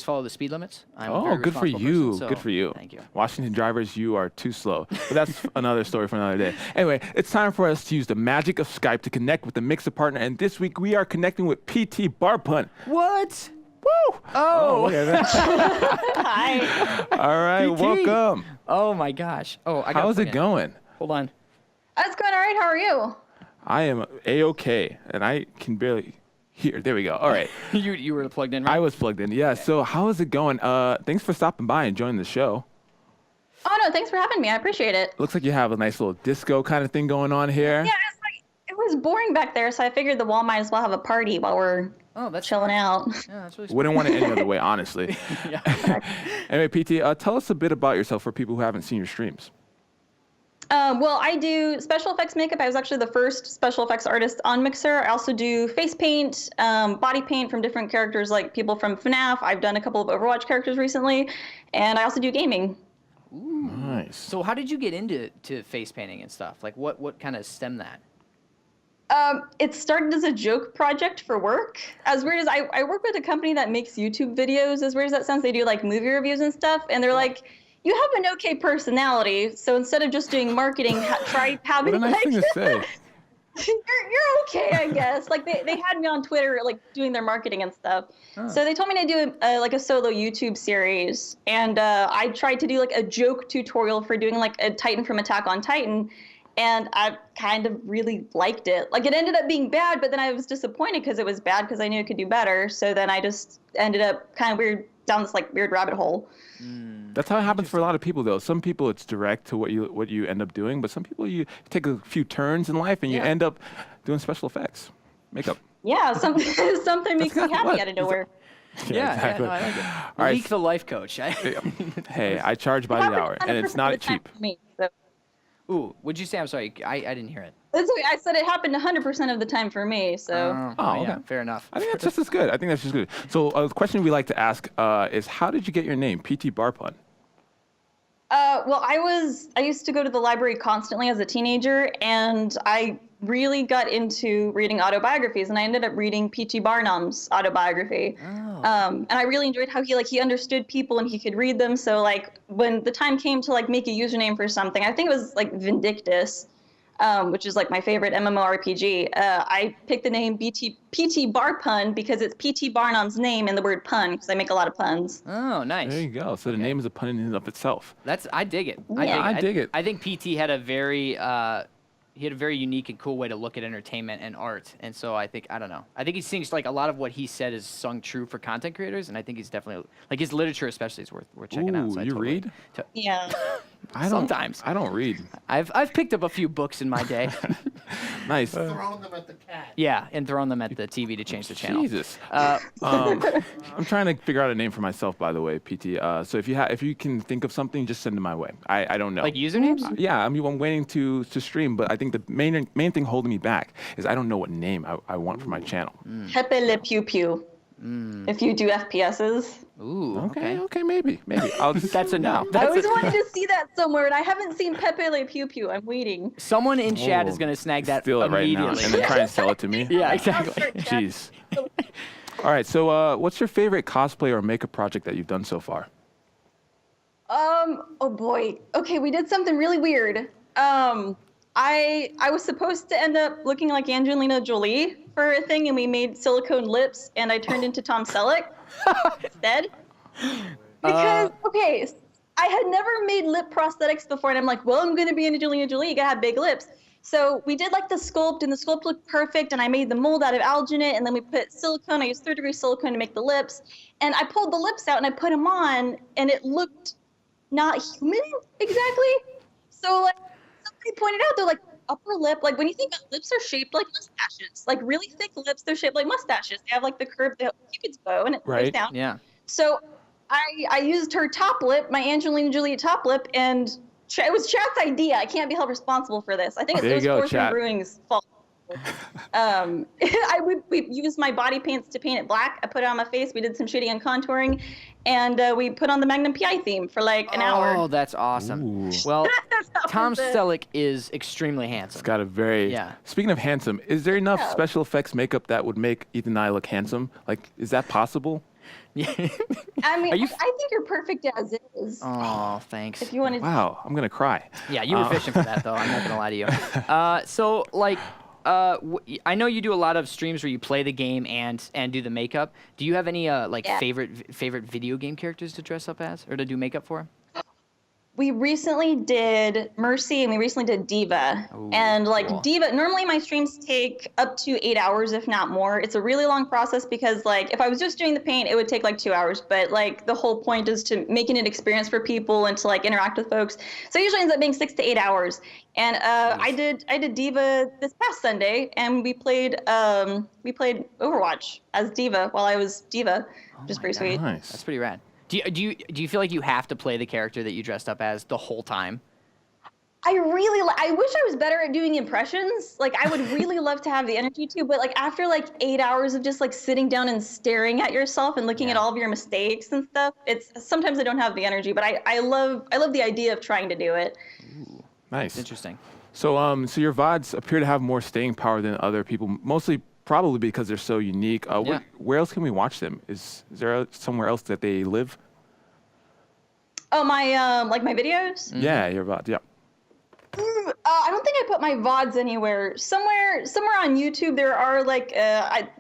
follow the speed limits. I'm a Oh, very good for responsible you. person, so Good for you. Thank you. Washington drivers, you are too slow. But that's another story for another day. Anyway, it's time for us to use the magic of Skype to connect with the Mixer partner. And this week we are connecting with PTBarpun. What? Woo! Oh. Hi. All right, PT. welcome. Oh my gosh. Oh, I got. How's it going? Hold on. That's going all right. How are you? I am A-OK, and I can barely hear. There we go. All right. you were plugged in, right? I was plugged in. Yeah, so how is it going? Thanks for stopping by and joining the show. Oh no, thanks for having me. I appreciate it. Looks like you have a nice little disco kind of thing going on here. Yeah, it's like it was boring back there, so I figured the wall might as well have a party while we're Oh, that's chilling out. Yeah, that's really Wouldn't want it any other way, honestly. Yeah. Anyway, PT, tell us a bit about yourself for people who haven't seen your streams. Well, I do special effects makeup. I was actually the first special effects artist on Mixer. I also do face paint, body paint from different characters like people from FNAF. I've done a couple of Overwatch characters recently, and I also do gaming. Nice. So how did you get into face painting and stuff? Like what kind of stemmed that? It started as a joke project for work. As weird as I work with a company that makes YouTube videos. As weird as that sounds, they do like movie reviews and stuff, and they're like, "You have an okay personality, so instead of just doing marketing, try having What a nice like thing to say. you're okay, I guess. Like they had me on Twitter, like doing their marketing and stuff. So they told me to do like a solo YouTube series, and I tried to do like a joke tutorial for doing like a Titan from Attack on Titan, and I kind of really liked it. Like it ended up being bad, but then I was disappointed because it was bad because I knew it could do better. So then I just ended up kind of down this like weird rabbit hole. That's how it happens for a lot of people, though. Some people it's direct to what you end up doing, but some people you take a few turns in life and you end up doing special effects, makeup. Yeah, something makes me happy out of nowhere. Yeah, exactly. no, I like it. All right. Malik the life coach. Hey, I charge by the hour, and it's not cheap. For me, so. Ooh, would you say? I'm sorry, I didn't hear it. That's okay. I said it happened 100% of the time for me. So Oh, yeah, okay. fair enough. I think that's just as good. I think that's just good. So the question we like to ask is, how did you get your name, PTBarpun? well, I used to go to the library constantly as a teenager, and I really got into reading autobiographies, and I ended up reading P.T. Barnum's autobiography. And I really enjoyed how he understood people and he could read them. So like when the time came to like make a username for something, I think it was like Vindictus, which is like my favorite MMORPG. I picked the name PTBarpun because it's P.T. Barnum's name and the word pun, because I make a lot of puns. Oh, nice. There you go. So the name is a pun in and of itself. I dig it. Yeah. I dig it. I think PT had a very unique and cool way to look at entertainment and art, and so I think he sings like a lot of what he said is sung true for content creators, and I think he's definitely like his literature especially is worth checking out. Ooh, So you read? Yeah. Sometimes. I don't read. I've picked up a few books in my day. Nice. Throwing them at the cat. Yeah, and thrown them at the TV to change the channel. Jesus. I'm trying to figure out a name for myself, by the way, PT. So if you can think of something, just send it my way. I don't know. Like usernames? Yeah, I'm waiting to stream, but I think the main thing holding me back is I don't know what name I want for my channel. Pepe Le Pew Pew. If you do FPSs. Ooh, okay. Okay, maybe. I'll just, That's a no. I always wanted to see that somewhere, and I haven't seen Pepe Le Pew Pew. I'm waiting. Someone in chat is going to snag that steal it right now immediately. and then try and sell it to me. Yeah, exactly. Jeez. All right, so what's your favorite cosplay or makeup project that you've done so far? Oh boy. Okay, we did something really weird. I was supposed to end up looking like Angelina Jolie for a thing, and we made silicone lips, and I turned into Tom Selleck instead. Because, okay, I had never made lip prosthetics before, and I'm like, well, I'm going to be Angelina Jolie. You got to have big lips. So we did like the sculpt, and the sculpt looked perfect, and I made the mold out of alginate, and then we put silicone. I used 3rd-degree silicone to make the lips, and I pulled the lips out, and I put them on, and it looked not human exactly. So, like, somebody pointed out, they're like, upper lip, like when you think lips are shaped like mustaches, like really thick lips, they're shaped like mustaches. They have like the curve, the Cupid's bow, and it goes down. Yeah. So I used her top lip, my Angelina Jolie top lip, and it was chat's idea. I can't be held responsible for this. I think it was Fortune Brewing's fault. We used my body paints to paint it black. I put it on my face. We did some shading and contouring, and we put on the Magnum PI theme for like an hour. Oh, that's awesome. Ooh. Well, Tom was it. Selleck is extremely handsome. It's got a very. Yeah. Speaking of handsome, is there enough Yeah. special effects makeup that would make Ethan and I look handsome? Like, is that possible? Yeah. I mean, Are you- I think you're perfect as is. Oh, thanks. If you wanted, Wow, I'm gonna cry. Yeah, you were fishing for that though. I'm not gonna lie to you. So like, I know you do a lot of streams where you play the game and do the makeup. Do you have any Yeah. favorite video game characters to dress up as or to do makeup for? we recently did Mercy and we recently did Diva. Ooh, and like cool. Diva, normally my streams take up to 8 hours, if not more. It's a really long process because like if I was just doing the paint, it would take like 2 hours. But like the whole point is to make it an experience for people and to like interact with folks. So it usually ends up being 6 to 8 hours. And I did Diva this past Sunday, and we played Overwatch as Diva while I was Diva, which is pretty sweet. Nice. That's pretty rad. Do you feel like you have to play the character that you dressed up as the whole time? I wish I was better at doing impressions. Like I would really love to have the energy to, but like after like 8 hours of just like sitting down and staring at yourself and looking at all of your mistakes and stuff, it's sometimes I don't have the energy, but I love the idea of trying to do it. Ooh, nice. Interesting. So so your VODs appear to have more staying power than other people, mostly probably because they're so unique. Yeah. Where else can we watch them? Is there somewhere else that they live? Oh, my like my videos? Yeah, your VODs. Yeah. I don't think I put my VODs anywhere. Somewhere on YouTube, there are like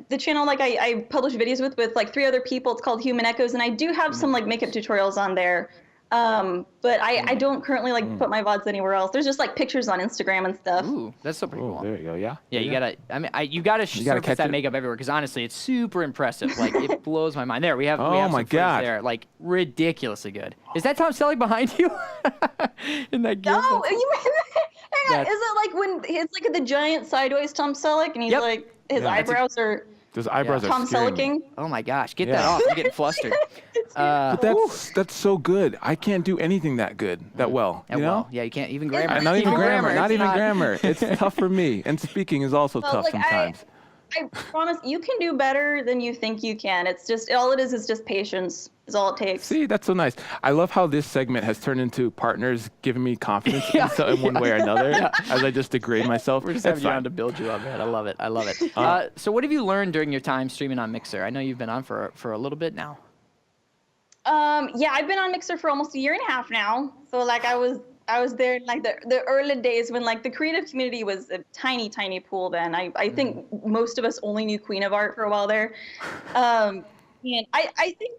the channel like I publish videos with like 3 other people. It's called Human Echoes, and I do have some like makeup tutorials on there. But I don't currently like put my VODs anywhere else. There's just like pictures on Instagram and stuff. Ooh, that's so pretty cool. There you go. Yeah. Yeah, you gotta. I mean, you gotta surface catch that it. makeup everywhere because honestly, it's super impressive. Like it blows my mind. There, we have. Oh we have my some footage God. There, like ridiculously good. Is that Tom Selleck behind you? In that game? Oh, hang on. That's- Is it like when it's like the giant sideways Tom Selleck and he's Yep. like his Yeah. eyebrows are Those eyebrows are Tom scaring me. Sellecking? Oh my gosh, get Yeah. that off! I'm getting flustered. But that's so good. I can't do anything that good, that well. Yeah, You know? well, yeah, you can't even grammar. Not even grammar. Not it's even not- grammar. It's tough for me. And speaking is also Well, tough like, sometimes. I promise you can do better than you think you can. It's just all it is just patience is all it takes. See, that's so nice. I love how this segment has turned into partners giving me confidence in one way or another as I just degrade myself. We're just That's having you fine. on to build you up, man. I love it. I love it. So what have you learned during your time streaming on Mixer? I know you've been on for a little bit now. Yeah, I've been on Mixer for almost a year and a half now. So like I was there in like the early days when like the creative community was a tiny pool then. I think most of us only knew Queen of Art for a while there. And I think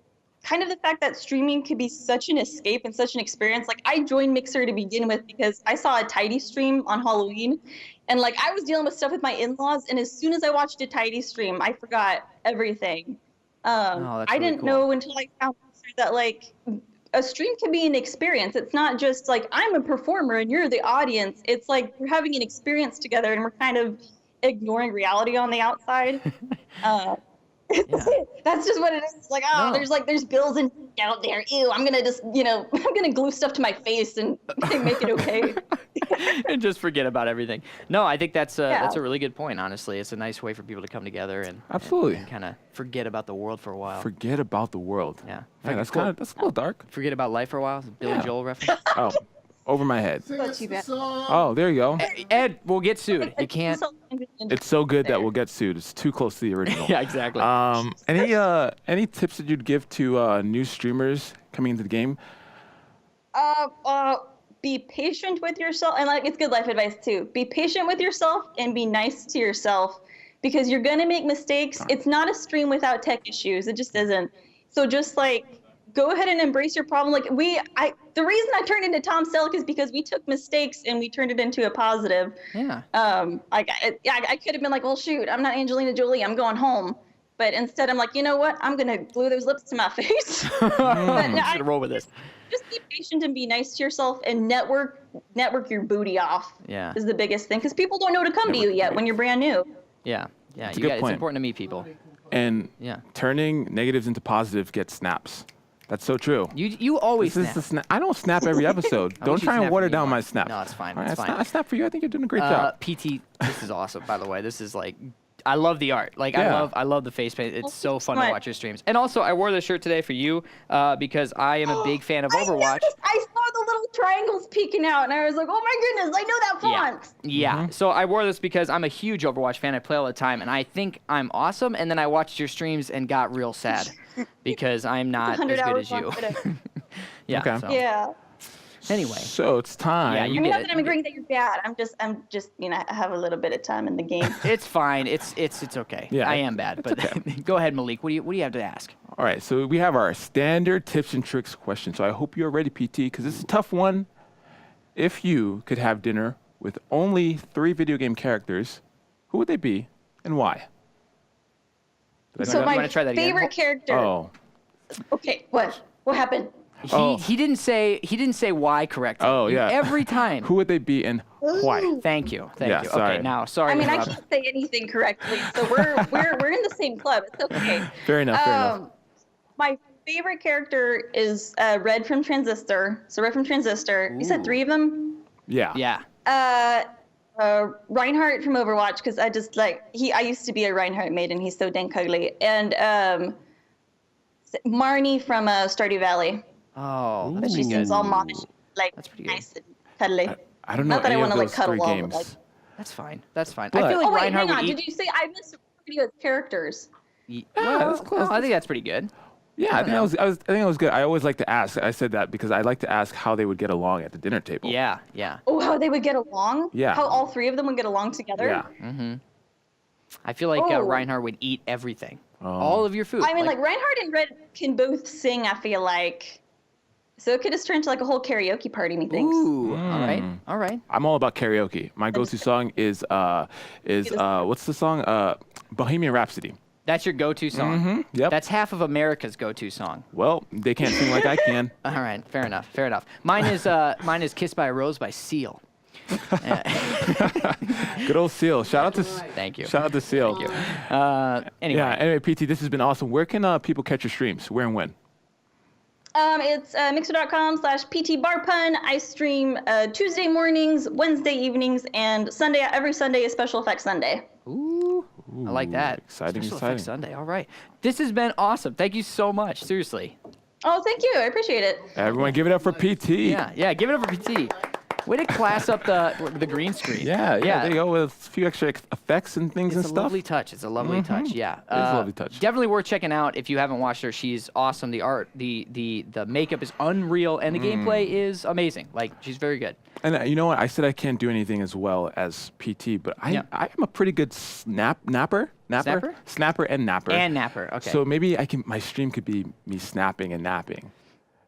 kind of the fact that streaming could be such an escape and such an experience. Like I joined Mixer to begin with because I saw a Tidy stream on Halloween and like I was dealing with stuff with my in-laws and as soon as I watched a Tidy stream, I forgot everything. that's I really didn't cool. know until I found that like a stream can be an experience. It's not just like I'm a performer and you're the audience. It's like we're having an experience together and we're kind of ignoring reality on the outside. That's just what it is. It's like, oh, No. there's bills and out there. Ew, I'm gonna just, I'm gonna glue stuff to my face and make it okay. And just forget about everything. No, I think that's a really good point. Honestly, it's a nice way for people to come together and Absolutely. kind of forget about the world for a while. Forget about the world. Yeah. Man, that's Cool. that's a little dark. Forget about life for a while. Billy Joel reference. Oh, over my head. Not too bad. Oh, there you go. Ed, we'll get sued. You can't. It's so good that we'll get sued. It's too close to the original. Yeah, exactly. Any tips that you'd give to new streamers coming into the game? Be patient with yourself, and like it's good life advice too. Be patient with yourself and be nice to yourself because you're gonna make mistakes. It's not a stream without tech issues. It just isn't. So just like go ahead and embrace your problem. Like the reason I turned into Tom Selleck is because we took mistakes and we turned it into a positive. Yeah. I could have been like, well, shoot, I'm not Angelina Jolie. I'm going home. But instead, I'm like, you know what? I'm gonna glue those lips to my face. But I'm just gonna roll with this. Just be patient and be nice to yourself and network your booty off. Yeah. Is the biggest thing because people don't know to come to you yet when you're brand new. Yeah. Yeah. a good It's point. important to meet people. And Yeah. turning negatives into positive gets snaps. That's so true. You always This is snap. the snap. I don't snap every episode. I Don't wish you try and snapped water when you down want. my snap. No, it's fine. All right, It's fine. I snap for you. I think you're doing a great job. PT, this is awesome, by the way. This is like, I love the art. Like, Yeah. I love the face paint. It's so thanks fun so to much. watch your streams. And also, I wore this shirt today for you because I am a big fan of Overwatch. I saw the little triangles peeking out, and I was like, oh my goodness, I know that font. Yeah. So I wore this because I'm a huge Overwatch fan. I play all the time, and I think I'm awesome. And then I watched your streams and got real sad because I'm not as 100 good hours as you. long Yeah. Okay. So, Yeah. Anyway. So it's time. Yeah, you I mean, get not it. that I'm agreeing that you're bad. I'm just, I have a little bit of time in the game. It's fine. It's okay. Yeah, I am bad, but go ahead, Malik. What do you have to ask? All right, so we have our standard tips and tricks question. So I hope you're ready, PT, because this is a tough one. If you could have dinner with only 3 video game characters, who would they be and why? So you my wanna try that again? favorite character. Oh, Okay, what happened? He didn't say why correctly. Oh, yeah. Every time. who would they be and why? Thank you. Thank Yeah, you. sorry. Okay, now sorry. I mean, to I interrupt. can't say anything correctly, so we're in the same club. It's okay. Fair enough, fair enough. My favorite character is Red from Transistor. So Red from Transistor. You said 3 of them. Yeah. Yeah. Reinhardt from Overwatch because I just like I used to be a Reinhardt maiden. He's so dang cuddly. And Marnie from Stardew Valley. Oh, But that's she pretty seems good. all modish, like That's pretty good. nice and cuddly. I don't know Not that I any want of to those like cuddle 3 all, games. but like. That's fine. That's fine. But- I feel like Oh wait, Reinhardt hang on. would Did you say I missed video as characters? Well, that's close. I think that's pretty good. Yeah, I think it was good. I always like to ask. I said that because I like to ask how they would get along at the dinner table. Yeah, yeah. Oh, how they would get along? Yeah. How all three of them would get along together? Yeah. I feel like Oh. Reinhardt would eat everything. Oh. All of your food. I mean, like Reinhardt and Red can both sing, I feel like. So it could just turn into like a whole karaoke party, methinks. Ooh, all right. I'm all about karaoke. My go-to song is what's the song? Bohemian Rhapsody. That's your go-to song. Yep. That's half of America's go-to song. Well, they can't sing like I can. All right, fair enough. Mine is "Kissed by a Rose" by Seal. Good old Seal. Shout out to Thank you. Shout out to Seal. Thank you. Anyway, Yeah. Anyway, PT, this has been awesome. Where can people catch your streams? Where and when? It's mixer.com/PTBarpun. I stream Tuesday mornings, Wednesday evenings, and every Sunday is Special Effects Sunday. Ooh, I like that. Exciting, Special exciting. Effects Sunday. All right. This has been awesome. Thank you so much. Seriously. Oh, thank you. I appreciate it. Everyone, give it up for PT. Yeah. Give it up for PT. Way to class up the green screen. Yeah. There you go with a few extra effects and things It's and a stuff. lovely touch. It's a lovely touch. Yeah. It is a lovely touch. Definitely worth checking out if you haven't watched her. She's awesome. The art, the makeup is unreal, and the gameplay is amazing. Like, she's very good. And you know what? I said I can't do anything as well as PT, but I am a pretty good snapper. Snapper and napper. And napper. Okay. So maybe my stream could be me snapping and napping.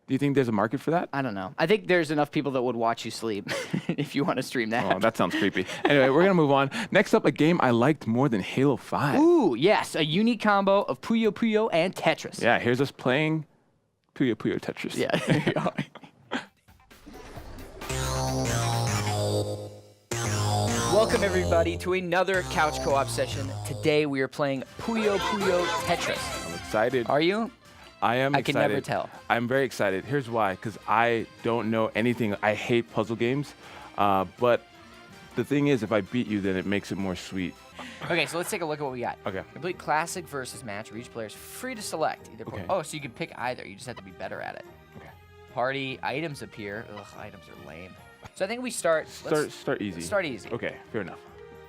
Do you think there's a market for that? I don't know. I think there's enough people that would watch you sleep if you want to stream that. Oh, that sounds creepy. Anyway, we're going to move on. Next up, a game I liked more than Halo 5. Ooh, yes. A unique combo of Puyo Puyo and Tetris. Yeah, here's us playing Puyo Puyo Tetris. Yeah. There you go. Welcome, everybody, to another Couch Co-op session. Today, we are playing Puyo Puyo Tetris. I'm excited. Are you? I am I excited. can never tell. I'm very excited. Here's why. Because I don't know anything. I hate puzzle games. But the thing is, if I beat you, then it makes it more sweet. Okay, so let's take a look at what we got. Okay. Complete classic versus match where each player is free to select either. Okay. Oh, so you can pick either. You just have to be better at it. Okay. Party items appear. Ugh, items are lame. So I think we start. Start easy. Start easy. Okay, fair enough.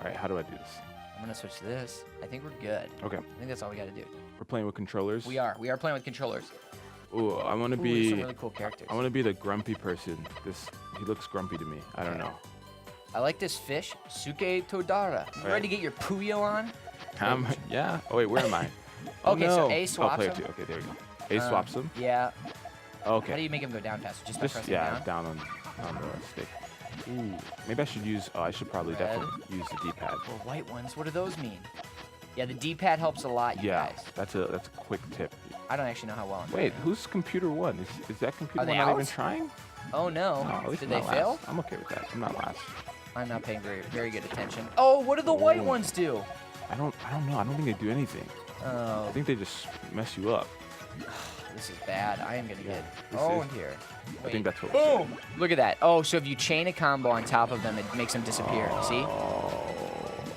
All right, how do I do this? I'm gonna switch to this. I think we're good. Okay. I think that's all we gotta do. We're playing with controllers. We are playing with controllers. Ooh, I want to Ooh, there's be. some really cool characters. I want to be the grumpy person. He looks grumpy to me. I don't know. I like this fish, Suke Todara. You Right. ready to get your Puyo on? Yeah. Oh wait, where am I? Okay, so no. A swaps player him. two. Okay, there we go. A swaps him. Yeah. Okay. How do you make him go down faster? Just by Just pressing yeah, down? down on the stick. Ooh, maybe I should use. Oh, I should probably Red. definitely use the D-pad. Well, white ones, what do those mean? Yeah, the D-pad helps a lot, you Yeah, guys. that's a quick tip. I don't actually know how well I'm Wait, doing. who's computer one? Is that computer Are they one not even out? trying? Oh no. No, at least Did I'm they not fail? last. I'm okay with that. I'm not last. I'm not paying very good attention. Oh, what do the white Oh. ones do? I don't know. I don't think they do anything. Oh, I think they just mess you up. this is bad. I am gonna get this owned is- here. I think that's what. Boom! Look at that. Oh, so if you chain a combo on top of them, it makes them disappear. See?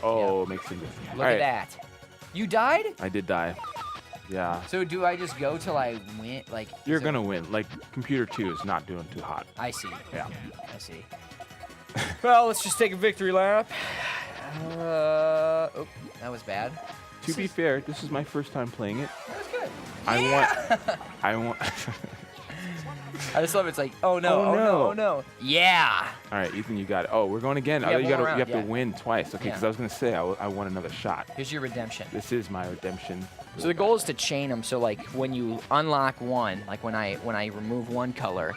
Oh, makes it different. Look at that. You died? I did die. Yeah. So do I just go till I win? Like You're is it- gonna win. Like computer 2 is not doing too hot. I see. Yeah. I see. Well, let's just take a victory lap. Oh, that was bad. To be fair, this is my first time playing it. That was good. I want. I just love it. It's like, oh no, Oh, oh no, no. oh no. Yeah. All right, Ethan, you got it. Oh, we're going again. Yeah, Oh, one you more you round, have yeah. to win twice. Okay, Yeah. because I was gonna say I want another shot. Here's your redemption. This is my redemption. So the goal is to chain them. So like when you unlock one, like when I remove one color,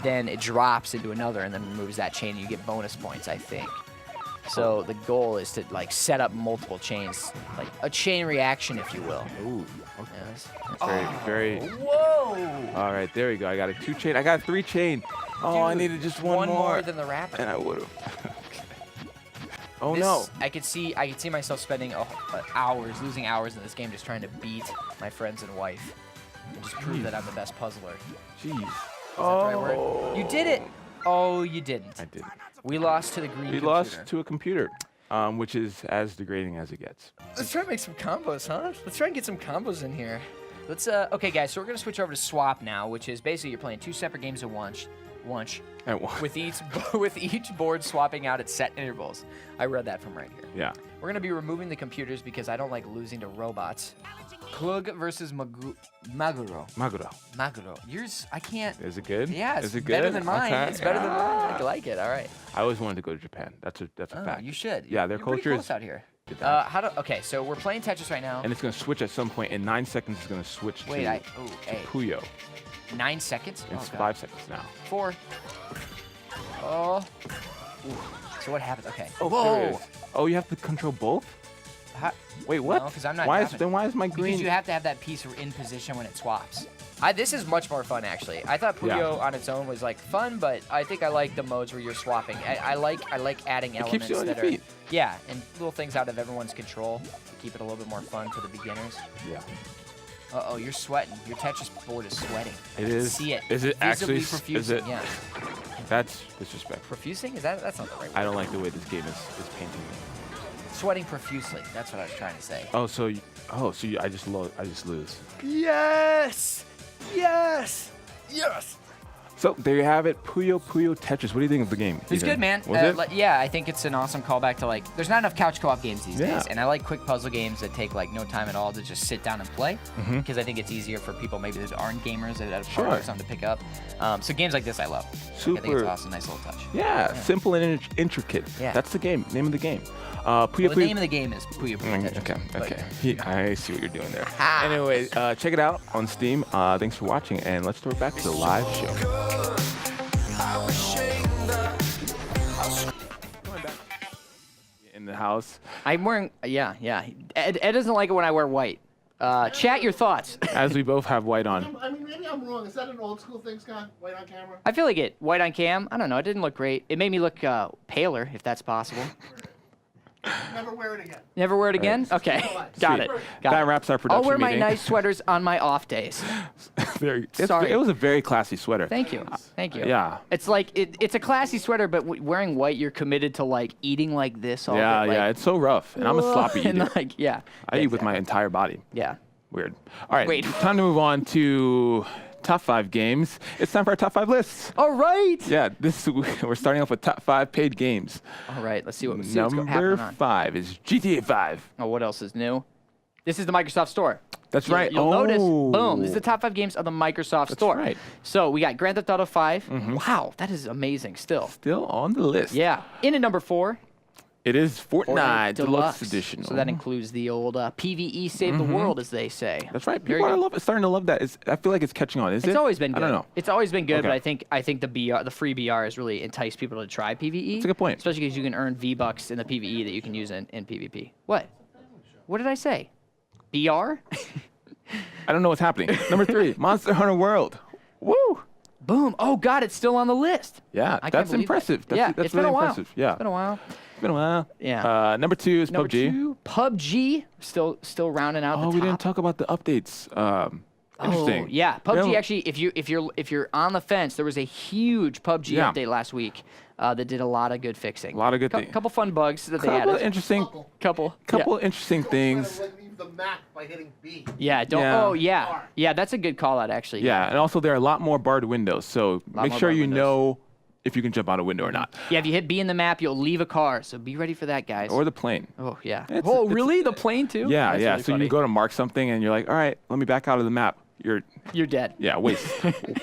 then it drops into another and then removes that chain. And you get bonus points, I think. So the goal is to like set up multiple chains, like a chain reaction, if you will. Ooh. Okay. Yes. Very. Whoa! All right, there we go. I got a 2 chain. I got a 3 chain. Oh, I Dude, needed just one more than the rapper. and I would have. Oh This- no. I could see myself spending hours, losing hours in this game, just trying to beat my friends and wife, and just prove that I'm the best puzzler. Is Jeez. that the right word? You did it. Oh, you didn't. I did. We lost to the green. We computer. lost to a computer, which is as degrading as it gets. Let's try to make some combos, huh? Let's try and get some combos in here. Let's okay, guys. So we're gonna switch over to swap now, which is basically you're playing 2 separate games at once. once. At once. With each board swapping out at set intervals. I read that from right here. Yeah. We're gonna be removing the computers because I don't like losing to robots. Klug versus Maguro. Maguro. Yours, I can't. Is it good? Yeah, it's Is it better good? than mine. Okay. It's better than mine. I like it. All right. I always wanted to go to Japan. That's a fact. You should. Yeah, their You're pretty culture close is out here. good. Okay, so we're playing Tetris right now. And it's gonna switch at some point. In 9 seconds, it's gonna switch Wait, to hey. Puyo. 9 seconds? It's God. 5 seconds now. 4. Oh. Ooh. So what happens? Okay. Oh, there it is. Oh, you have to control both? Wait, what? No, 'cause I'm not why having- is my green? Because you have to have that piece in position when it swaps. This is much more fun, actually. I thought Puyo on its own was like fun, but I think I like the modes where you're swapping. I like adding elements keeps you on that your feet. Yeah, and little things out of everyone's control to keep it a little bit more fun for the beginners. Yeah. Uh-oh, you're sweating. Your Tetris board is sweating. It I can is. see it. Is it actually? Visibly profusing, Is it? Yeah. That's disrespectful. Profusing? That's not the right word. I don't like the way this game is painting me. Sweating profusely. That's what I was trying to say. I just lose. Yes! Yes! Yes! So there you have it, Puyo Tetris. What do you think of the game? It's good, man. Was it? Yeah, I think it's an awesome callback to there's not enough couch co-op games these Yeah. days, and I like quick puzzle games that take no time at all to just sit down and play, because I think it's easier for people maybe that aren't gamers that have Sure. something to pick up. So games like this I love. I think it's Super. awesome, nice little touch. Yeah, simple and intricate. Yeah. That's the game. Name of the game. Well, the name of the game is Puyo Tetris. Okay. I see what you're doing there. Anyway, check it out on Steam. Thanks for watching, and let's throw it back to the live show. In the house. I'm wearing, yeah. Ed doesn't like it when I wear white. Chat your thoughts. As we both have white on. I mean, maybe I'm wrong. Is that an old school thing, Scott? White on camera? I feel like it. White on cam. I don't know. It didn't look great. It made me look paler, if that's possible. Never wear it again. Never wear it again? Okay. Got it. That wraps our production I'll wear my meeting. nice sweaters on my off days. Sorry. It was a very classy sweater. Thank you. Thank you. Yeah. It's like it's a classy sweater, but wearing white, you're committed to eating like this all Yeah, day. yeah. It's so rough, and I'm a sloppy eater. And yeah. I eat with my entire body. Yeah. Weird. All right. Wait. Time to move on to top 5 games. It's time for our top 5 lists. All right. Yeah, we're starting off with top 5 paid games. All right. Let's see what's Number happening on. 5 is GTA 5. Oh, what else is new? This is the Microsoft Store. That's right. You'll notice, boom, this is the top 5 games of the Microsoft Store. right. So we got Grand Theft Auto 5. Wow, that is amazing still. Still on the list. Yeah. In at number 4, It is Fortnite Deluxe Deluxe Edition. So that includes the old PvE Save the World, as they say. That's right. Very People good. are starting to love that. I feel like it's catching on. Is it? It's always been good. I don't know. It's always been good, Okay. but I think the free BR has really enticed people to try PvE. That's a good point. Especially because you can earn V-Bucks in the PvE that you can use in PvP. What? What did I say? BR? I don't know what's happening. Number 3, Monster Hunter World. Woo! Boom. Oh, God, it's still on the list. Yeah, I can't that's believe impressive. that. That's It's been really a while. impressive. Yeah. It's been a while. It's been a while. Yeah. Number 2 is Number PUBG. 2, PUBG. Still rounding out the Oh, top. we didn't talk about the updates. Interesting. Oh, yeah. PUBG Yeah. actually, if you're on the fence, there was a huge PUBG Yeah. update last week that did a lot of good fixing. A lot of good things. Couple fun bugs that they Couple added. interesting, Couple interesting things. Like leave the map by hitting B. Yeah. Don't. Yeah. Oh, yeah. R. Yeah. That's a good call out actually. Yeah, and also there are a lot more barred windows, so make more sure barred you windows. know if you can jump out a window or not, Yeah. If you hit B in the map, you'll leave a car. So be ready for that, guys. or the plane. Oh yeah. It's- Really? The plane too? Yeah, That's yeah. really So funny. you go to mark something, and you're like, all right, let me back out of the map. You're dead. Waste,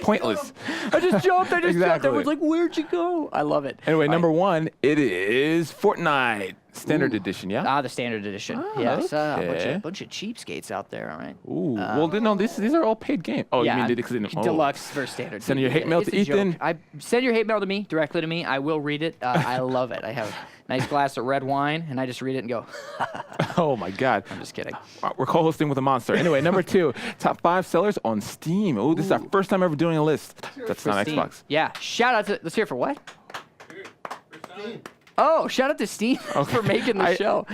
pointless. I just jumped. I just jumped. Exactly. Everyone's like, "Where'd you go?" I love it. Anyway, All number right. 1, it is Fortnite Standard Edition. Yeah. The standard edition. Yes. okay. A bunch of cheapskates out there. All right. Ooh. Well, no, these are all paid games. Oh, Yeah, you mean because deluxe versus standard. Send your hate mail It's to a joke. Ethan. Send your hate mail to me, directly to me. I will read it. I love it. I have a nice glass of red wine, and I just read it and go, Oh my God. I'm just kidding. We're co-hosting with a monster. Anyway, number 2, top 5 sellers on Steam. Oh, this is our first time ever doing a list. That's not Steam. Xbox. Yeah. Shout out to, let's hear it for what? Oh, shout out to Steam for making the show.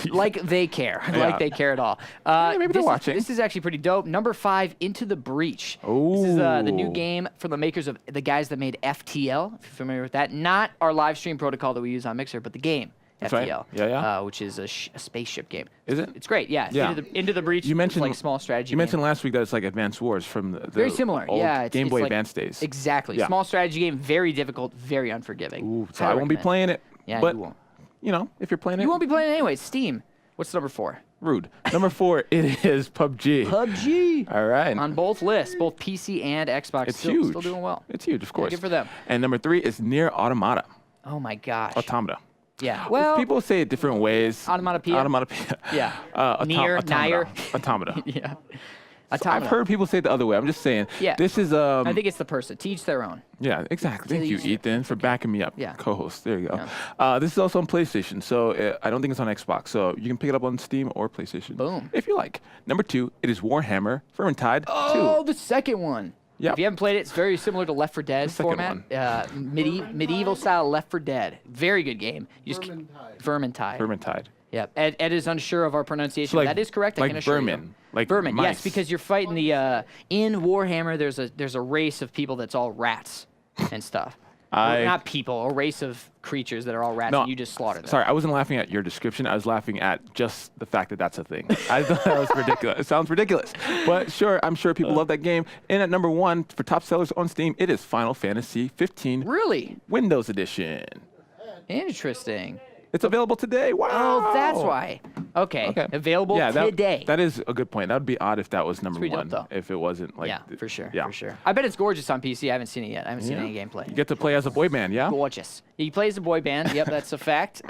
Like they care. Like they care at all. maybe they're watching. This is actually pretty dope. Number 5, Into the Breach. Ooh. This is the new game from the makers of the guys that made FTL, if you're familiar with that. Not our live stream protocol that we use on Mixer, but the game. That's right. FTL. Yeah. Which is a spaceship game. Is it? It's great. Yeah. Yeah. Into the Breach. You mentioned it's like small strategy. You mentioned game. last week that it's like Advanced Wars from the Very similar. old Yeah. Game it's Boy like, Advance days. Exactly. Yeah. Small strategy game. Very difficult. Very unforgiving. Ooh, so Highly I won't be recommend. playing it. Yeah, but you won't. you know, if you're playing it, You won't be playing it anyway. Steam. What's number 4? rude. Number 4, it is PUBG. PUBG. All right. On both lists, both PC and Xbox. It's still, huge. Still doing well. It's huge, of course. Good for them. And number 3 is Near Automata. Oh my gosh. Automata. Yeah. Well, People say it different ways. Automatopoeia? Automatopoeia. Yeah. Near, automata. Nier. Automata. yeah. So I've Automata. heard people say it the other way. I'm just saying. Yeah. This is I think it's the person. To each their own. Yeah, exactly. Thank To you, each- Ethan, for backing me up. Yeah. Co-host. There you go. This is also on PlayStation, so I don't think it's on Xbox. So you can pick it up on Steam or PlayStation. Boom. If you like. Number 2, it is Warhammer Vermintide 2. Oh, the second one. Yep. If you haven't played it, it's very similar to Left 4 Dead The second format. Medieval style Left 4 Dead. Very good game. You just Vermintide. Vermintide. Vermintide. Yep. Ed is unsure of our pronunciation. So like- that is correct. I like can assure vermin. you. Like Vermin. mice. Yes, because you're fighting the in Warhammer. There's a race of people that's all rats and stuff. Not people, a race of creatures that are all rats, No, and you just slaughter them. Sorry, I wasn't laughing at your description. I was laughing at just the fact that that's a thing. I thought that was ridiculous. It sounds ridiculous. But sure, I'm sure people love that game. And at number 1 for top sellers on Steam, it is Final Fantasy 15 Really Windows Edition. interesting. It's available today. Wow. Oh, that's why. Okay. Available today. That is a good point. That would be odd if that was number pretty dope, 1. though. If it wasn't like. yeah, for sure. Yeah. For sure. I bet it's gorgeous on PC. I haven't seen it yet. I haven't seen any gameplay. You get to play as a boy band, yeah? Gorgeous. You play as a boy band. Yep, that's a fact.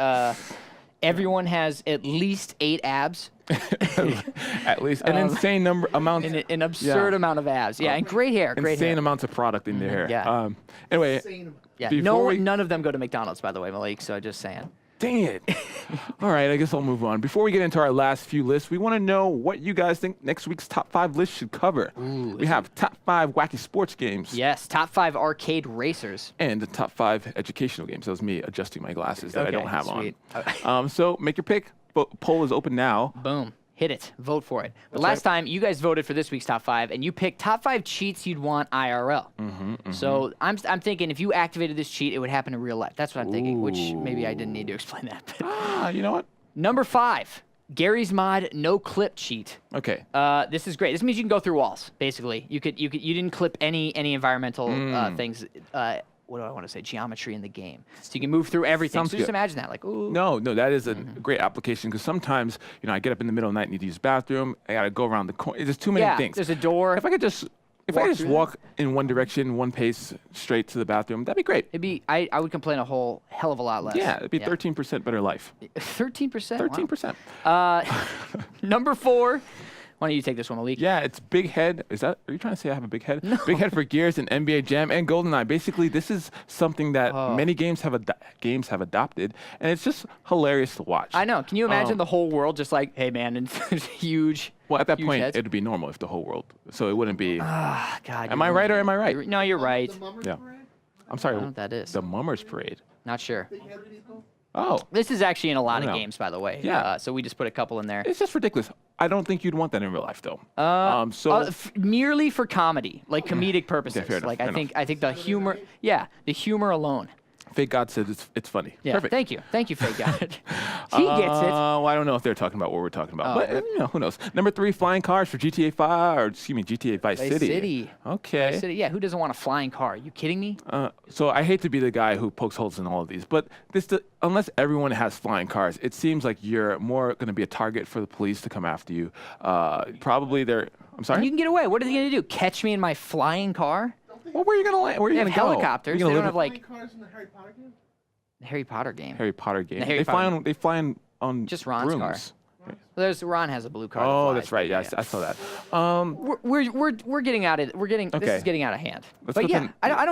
Everyone has at least 8 abs. At least an insane amount. An absurd amount of abs. Yeah, and great hair. Great Insane hair. amounts of product in their hair. Yeah. Anyway, Yeah. before we- None of them go to McDonald's, by the way, Malik. So just saying. dang it. All right, I guess I'll move on. Before we get into our last few lists, we want to know what you guys think next week's top 5 list should cover. We have top 5 wacky sports games. Yes. Top 5 arcade racers. And the top 5 educational games. That was me adjusting my glasses that I Okay, don't have sweet. on. So make your pick. Poll is open now. Boom. Hit it. Vote for it. But last time, you guys voted for this week's top 5, and you picked top 5 cheats you'd want IRL. So I'm thinking if you activated this cheat, it would happen in real life. That's what I'm thinking, which maybe I didn't need to explain that. You know what? Number 5, Gary's Mod no clip cheat. Okay. This is great. This means you can go through walls, basically. You didn't clip any environmental things. What do I want to say? Geometry in the game. So you can move through everything. Sounds So just good. imagine that. Like, ooh. No, that is a great application because sometimes, I get up in the middle of the night, need to use the bathroom. I got to go around the corner. There's too many Yeah, things. there's a door. If I could just walk in one direction, one pace straight to the bathroom, that'd be great. It'd be. I would complain a whole hell of a lot less. Yeah, it'd be 13% better life. 13%. 13%. Number 4. Why don't you take this one, Malik? Yeah, it's big head. Are you trying to say I have a big head? No. Big head for Gears and NBA Jam and GoldenEye. Basically, this is something that many games have adopted, and it's just hilarious to watch. I know. Can you imagine the whole world just like, hey man, and huge. Well, at that huge point, heads? it'd be normal if the whole world. So it wouldn't be. God. Am I right or am I right? No, you're right. The Mummers Yeah. Parade? I'm sorry. I don't know what that is. The Mummers Parade. Not sure. Big-headed people? Oh, This is actually in a lot of No. games, by the way. Yeah. So we just put a couple in there. it's just ridiculous. I don't think you'd want that in real life, though. Merely for comedy, like comedic purposes. fair enough, Like fair I think the humor. Yeah, the humor alone. Fake God said it's funny. Yeah. Perfect. Thank you, fake guy. He gets it. Well, I don't know if they're talking about what we're talking about, but who knows? Number 3, flying cars for GTA 5, or excuse me, GTA Vice City. Okay. Vice City. Yeah, who doesn't want a flying car? Are you kidding me? So I hate to be the guy who pokes holes in all of these, but unless everyone has flying cars, it seems like you're more going to be a target for the police to come after you. Probably they're. I'm sorry. You can get away. What are they gonna do? Catch me in my flying car? Well, where are you going to land? Where are you They going have to go? helicopters. You They gonna don't live have in- like Flying cars in the Harry Potter game? the Harry Potter game. Harry Potter game. Harry They Potter game. fly on Just Ron's car. brooms. Well, Ron has a blue car. that Oh, flies, that's right. but Yeah, I saw that. We're getting out of this Okay. is getting out of hand. Let's But go yeah,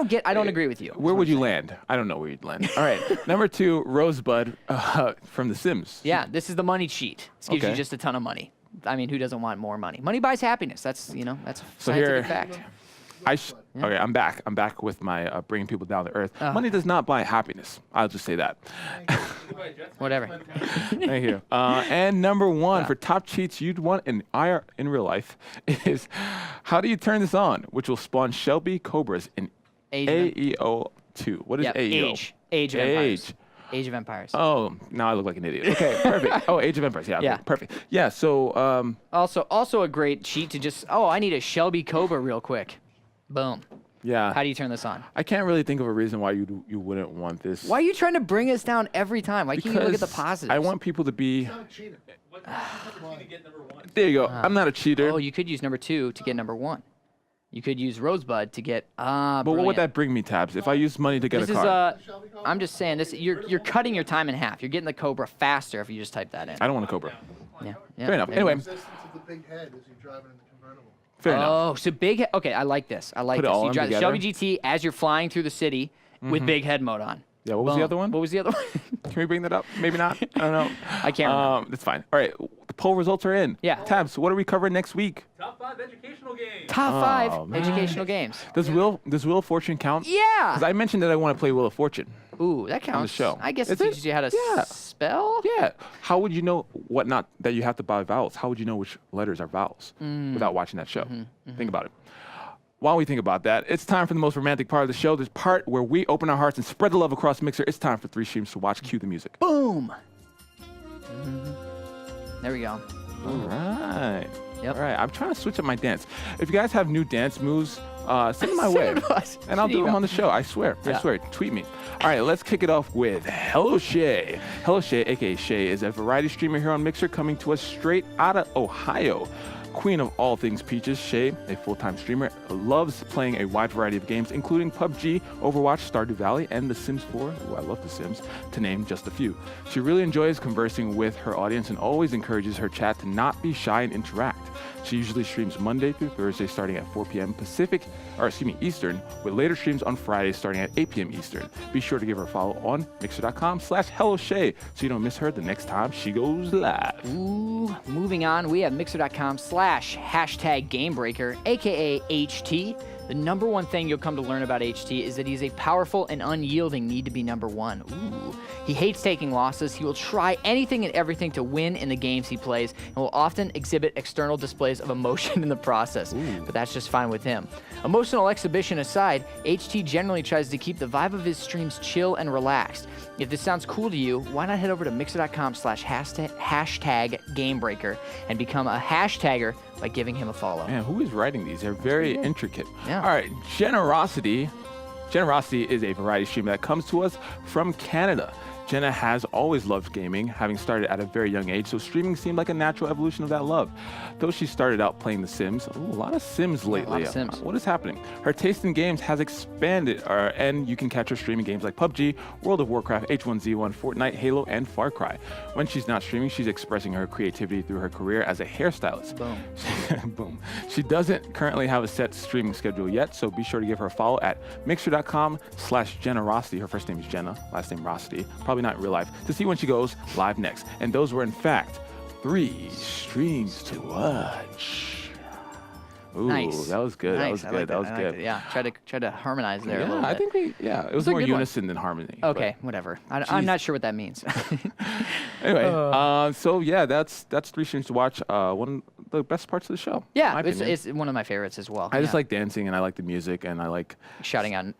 to- I don't agree with you. Where would you land? I don't know where you'd land. All right. Number 2, Rosebud from The Sims. Yeah, this is the money cheat. This gives you Okay. just a ton of money. I mean, who doesn't want more money? Money buys happiness. That's a So scientific here- fact. Okay, I'm back. I'm back with my bringing people down to earth. Money does not buy happiness. I'll just say that. Whatever. Thank you. And number 1 for top cheats you'd want in real life is how do you turn this on, which will spawn Shelby Cobras in Age of AEO2. What is Yep, AEO? Age of Empires. Age of Empires. Oh, now I look like an idiot. Okay, perfect. Oh, Age of Empires. Yeah, Yeah. okay, perfect. Yeah, so Also a great cheat to just, I need a Shelby Cobra real quick. Boom. yeah. How do you turn this on? I can't really think of a reason why you wouldn't want this. Why are you trying to bring us down every time? Why can't you look at the Because positives? I want people to be. Not a cheater. There you go. I'm not a cheater. Oh, you could use number 2 to get number 1. You could use Rosebud to get but what would that bring me, Tabs? If I use money to get This a is car, I'm just saying this. You're cutting your time in half. You're getting the Cobra faster if you just type that in. I don't want a Cobra. Yeah. Fair enough. Anyway, Resistance of the big head as you drive it in the convertible. fair enough. Oh, so big. Okay, I like this. I like Put it this. all You in drive the together. Shelby GT as you're flying through the city with big head mode on. Yeah, what was the Boom. other one? What was the other one? Can we bring that up? Maybe not. I don't know. I can't remember. That's fine. All right, the poll results are in. Yeah. Tabs, what are we covering next week? Top 5 educational games. Top 5 Oh, man. educational games. Does Wheel of Fortune count? Yeah. Because I mentioned that I want to play Wheel of Fortune. Ooh, that counts. show. I guess Is it it? teaches you how to Yeah. spell. Yeah. How would you know what not that you have to buy vowels? How would you know which letters are vowels without watching that show? Think about it. While we think about that, it's time for the most romantic part of the show. This part where we open our hearts and spread the love across Mixer. It's time for 3 streams to watch. Cue the music. Boom. There we go. All right. Yep. All right. I'm trying to switch up my dance. If you guys have new dance moves, send them my way. Send 'em us. And I'll do them Email. on the show. I swear. I Yeah. swear. Tweet me. All right. Let's kick it off with Hello Shay. Hello Shay, a.k.a. Shay, is a variety streamer here on Mixer coming to us straight out of Ohio. Queen of all things peaches, Shay, a full-time streamer, loves playing a wide variety of games, including PUBG, Overwatch, Stardew Valley, and The Sims 4. Ooh, I love The Sims, to name just a few. She really enjoys conversing with her audience and always encourages her chat to not be shy and interact. She usually streams Monday through Thursday starting at 4 p.m. Eastern, with later streams on Fridays starting at 8 p.m. Eastern. Be sure to give her a follow on mixer.com/HelloShay so you don't miss her the next time she goes live. Ooh, moving on, we have mixer.com/#GameBreaker, aka HT. The number one thing you'll come to learn about HT is that he's a powerful and unyielding need to be number 1. Ooh. He hates taking losses. He will try anything and everything to win in the games he plays and will often exhibit external displays of emotion in the process. But that's just fine with him. Emotional exhibition aside, HT generally tries to keep the vibe of his streams chill and relaxed. If this sounds cool to you, why not head over to mixer.com/#GameBreaker and become a hashtagger by giving him a follow. Man, who is writing these? They're very intricate. Yeah. All right, Generosity. Generosity is a variety streamer that comes to us from Canada. Jenna has always loved gaming, having started at a very young age, so streaming seemed like a natural evolution of that love. Though she started out playing The Sims, a lot of Sims lately. of Sims. What is happening? Her taste in games has expanded, and you can catch her streaming games like PUBG, World of Warcraft, H1Z1, Fortnite, Halo, and Far Cry. When she's not streaming, she's expressing her creativity through her career as a hairstylist. Boom. Boom. She doesn't currently have a set streaming schedule yet, so be sure to give her a follow at mixer.com/generosity. Her first name is Jenna, last name Rosity. Probably not in real life, to see when she goes live next. And those were, in fact, 3 streams to watch. Ooh, Nice. that was good. That was Nice. I good. like That was I liked good. it. Yeah, try to harmonize there a little Yeah, bit. I think it was a more good one. unison than harmony. Okay, whatever. I'm not sure what that means. Anyway, so yeah, that's 3 streams to watch. One of the best parts of the show. in Yeah, my opinion. it's one of my favorites as well. I just Yeah. like dancing and I like the music and I like. shouting on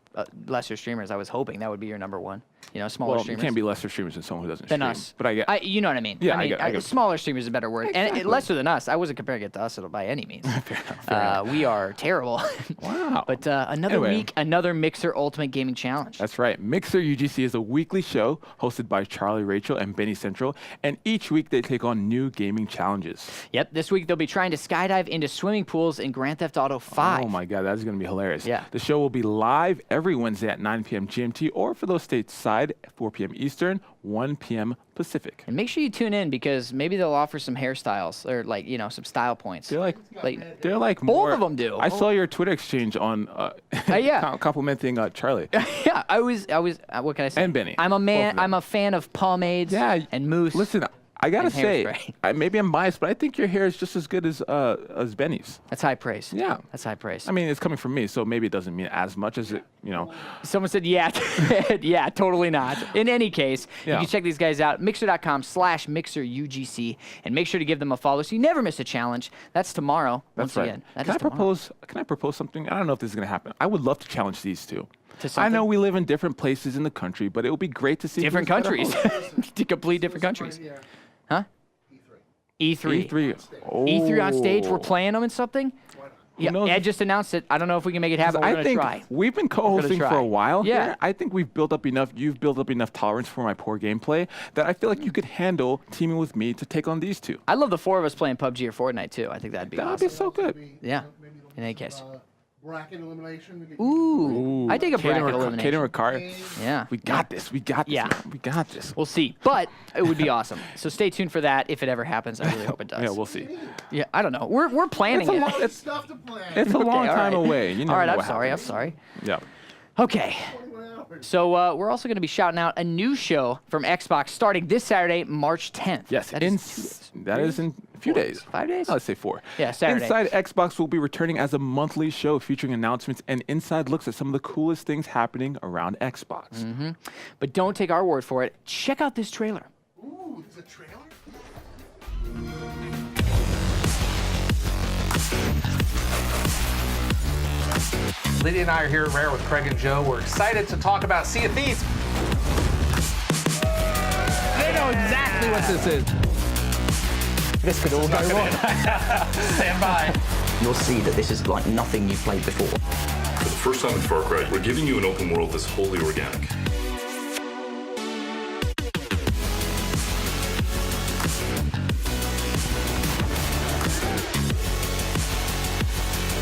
lesser streamers. I was hoping that would be your number 1. Smaller Well, you streamers. can't be lesser streamers than someone who doesn't than stream. us. But I get. You know what I mean. Yeah, I mean, get- I get- smaller streamers is a better word. And lesser than us. I wasn't comparing it to us by any means. We are terrible. Wow. But another Anyway. week, another Mixer Ultimate Gaming Challenge. That's right. Mixer UGC is a weekly show hosted by Charlie Rachel and Benny Central, and each week they take on new gaming challenges. Yep, this week they'll be trying to skydive into swimming pools in Grand Theft Auto 5. Oh my God, that's going to be hilarious. Yeah. The show will be live every Wednesday at 9 p.m. GMT, or for those stateside, 4 p.m. Eastern, 1 p.m. Pacific. And make sure you tune in because maybe they'll offer some hairstyles or some style points. They're like Both more. of them do. I saw your Twitter exchange on yeah. complimenting Charlie. Yeah, I was. What can I say? And Benny. I'm a Both man. of them. I'm a fan of pomades. Yeah, and mousse. Listen, I gotta And say, hairspray. maybe I'm biased, but I think your hair is just as good as Benny's. That's high praise. Yeah. That's high praise. I mean, it's coming from me, so maybe it doesn't mean as much as it. Someone said, yeah, yeah, totally not. In any case, Yeah. you can check these guys out, mixer.com/mixerugc, and make sure to give them a follow so you never miss a challenge. That's tomorrow. That's once right. again. That Can is I tomorrow. propose? Can I propose something? I don't know if this is gonna happen. I would love to challenge these two. to something. I know we live in different places in the country, but it would be great to see Different who's better countries. host. To complete different countries. Yeah. Huh? E3. E3. Oh. E3 on stage. We're playing them in something? Yeah, knows? Ed just announced it. I don't know if we can make it happen. We're I going to think try. we've been co-hosting try. for a while. Yeah. Here. I think you've built up enough tolerance for my poor gameplay that I feel like you could handle teaming with me to take on these two. I love the 4 of us playing PUBG or Fortnite, too. I think that'd be That would awesome. be so good. Yeah, Maybe in any case. bracket elimination. We get Ooh. I take a bracket elimination. Kaden Ricard. Yeah. We got this. We got this. Yeah. Man. We got this. We'll see. But it would be awesome. So stay tuned for that if it ever happens. I really hope it does. Yeah, we'll see. Yeah, I don't know. We're planning it. It's Stuff to plan. a long all time right. away. You never All right, know I'm what sorry. I'm happens. sorry. Yeah. Okay. 21 hours. So we're also going to be shouting out a new show from Xbox starting this Saturday, March 10th. Yes, That is 2 days. that is in a few days. 5 days? Let's say 4. Yeah, Saturday. Inside Xbox will be returning as a monthly show featuring announcements and inside looks at some of the coolest things happening around Xbox. Mm-hmm. But don't take our word for it. Check out this trailer. Ooh, there's a trailer? Lydia and I are here at Rare with Craig and Joe. We're excited to talk about Sea of Thieves. They know exactly what this is. This could all go wrong. Stand by. You'll see that this is like nothing you've played before. For the first time in Far Cry, we're giving you an open world that's wholly organic.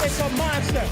It's a monster.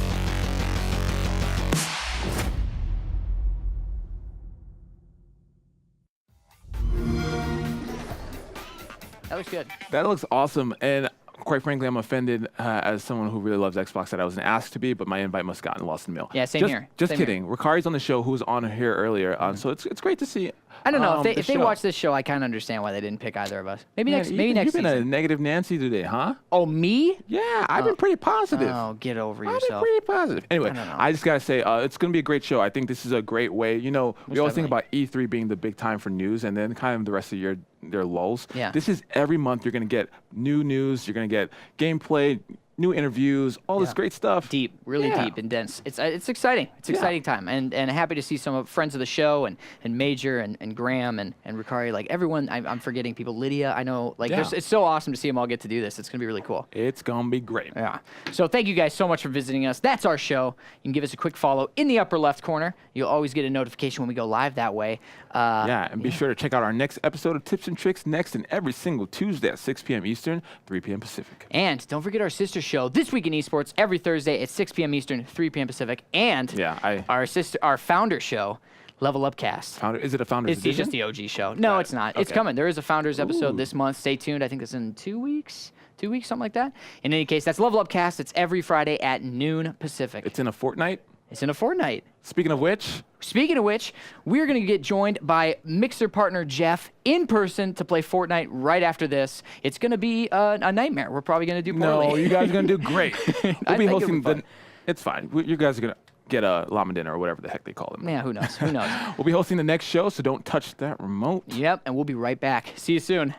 That looks good. That looks awesome. And quite frankly, I'm offended as someone who really loves Xbox that I wasn't asked to be, but my invite must have gotten lost in the mail. Yeah, same just, here. Just Same kidding. Ricari's on the show, who was on here earlier. So it's great to see. I don't know. If the they show. watch this show, I kind of understand why they didn't pick either of us. Maybe Man, next maybe next You've been a season. negative Nancy today, huh? Oh, me? Yeah, I've been pretty positive. Oh, get over I've been yourself. pretty positive. Anyway, I don't know. I just gotta say, it's gonna be a great show. I think this is a great way. You know, we always think about definitely. E3 being the big time for news, and then kind of the rest of the year they're lulls. Yeah. This is every month you're gonna get new news. You're gonna get gameplay, new interviews, all this great stuff. Deep, really Yeah. deep and dense. It's exciting. It's an exciting time, and happy to see some of friends of the show and Major and Graham and Ricari, like everyone. I'm forgetting people. Lydia, I know. Like, Yeah. it's so awesome to see them all get to do this. It's gonna be really cool. It's gonna be great. Yeah. So thank you guys so much for visiting us. That's our show. You can give us a quick follow in the upper left corner. You'll always get a notification when we go live that way. Yeah, and be sure to check out our next episode of Tips and Tricks next and every single Tuesday at 6 p.m. Eastern, 3 p.m. Pacific. And don't forget our sister show, This Week in Esports, every Thursday at 6 p.m. Eastern, 3 p.m. Pacific. And our founder show, Level Up Cast. Is it a Founders It's Edition? just the OG show. No, it's not. It's Okay. coming. There is a Founders episode this month. Stay tuned. I think it's in 2 weeks. 2 weeks, something like that. In any case, that's Level Up Cast. It's every Friday at noon Pacific. It's in a fortnight. It's in a fortnight. Speaking of which, we're going to get joined by Mixer partner Jeff in person to play Fortnite right after this. It's going to be a nightmare. We're probably going to do poorly. no, you guys are gonna do great. We'll I be think it'll hosting be fun. It's fine. You guys are gonna get a llama dinner or whatever the heck they call them. Yeah, who knows? Who knows? We'll be hosting the next show, so don't touch that remote. Yep, and we'll be right back. See you soon.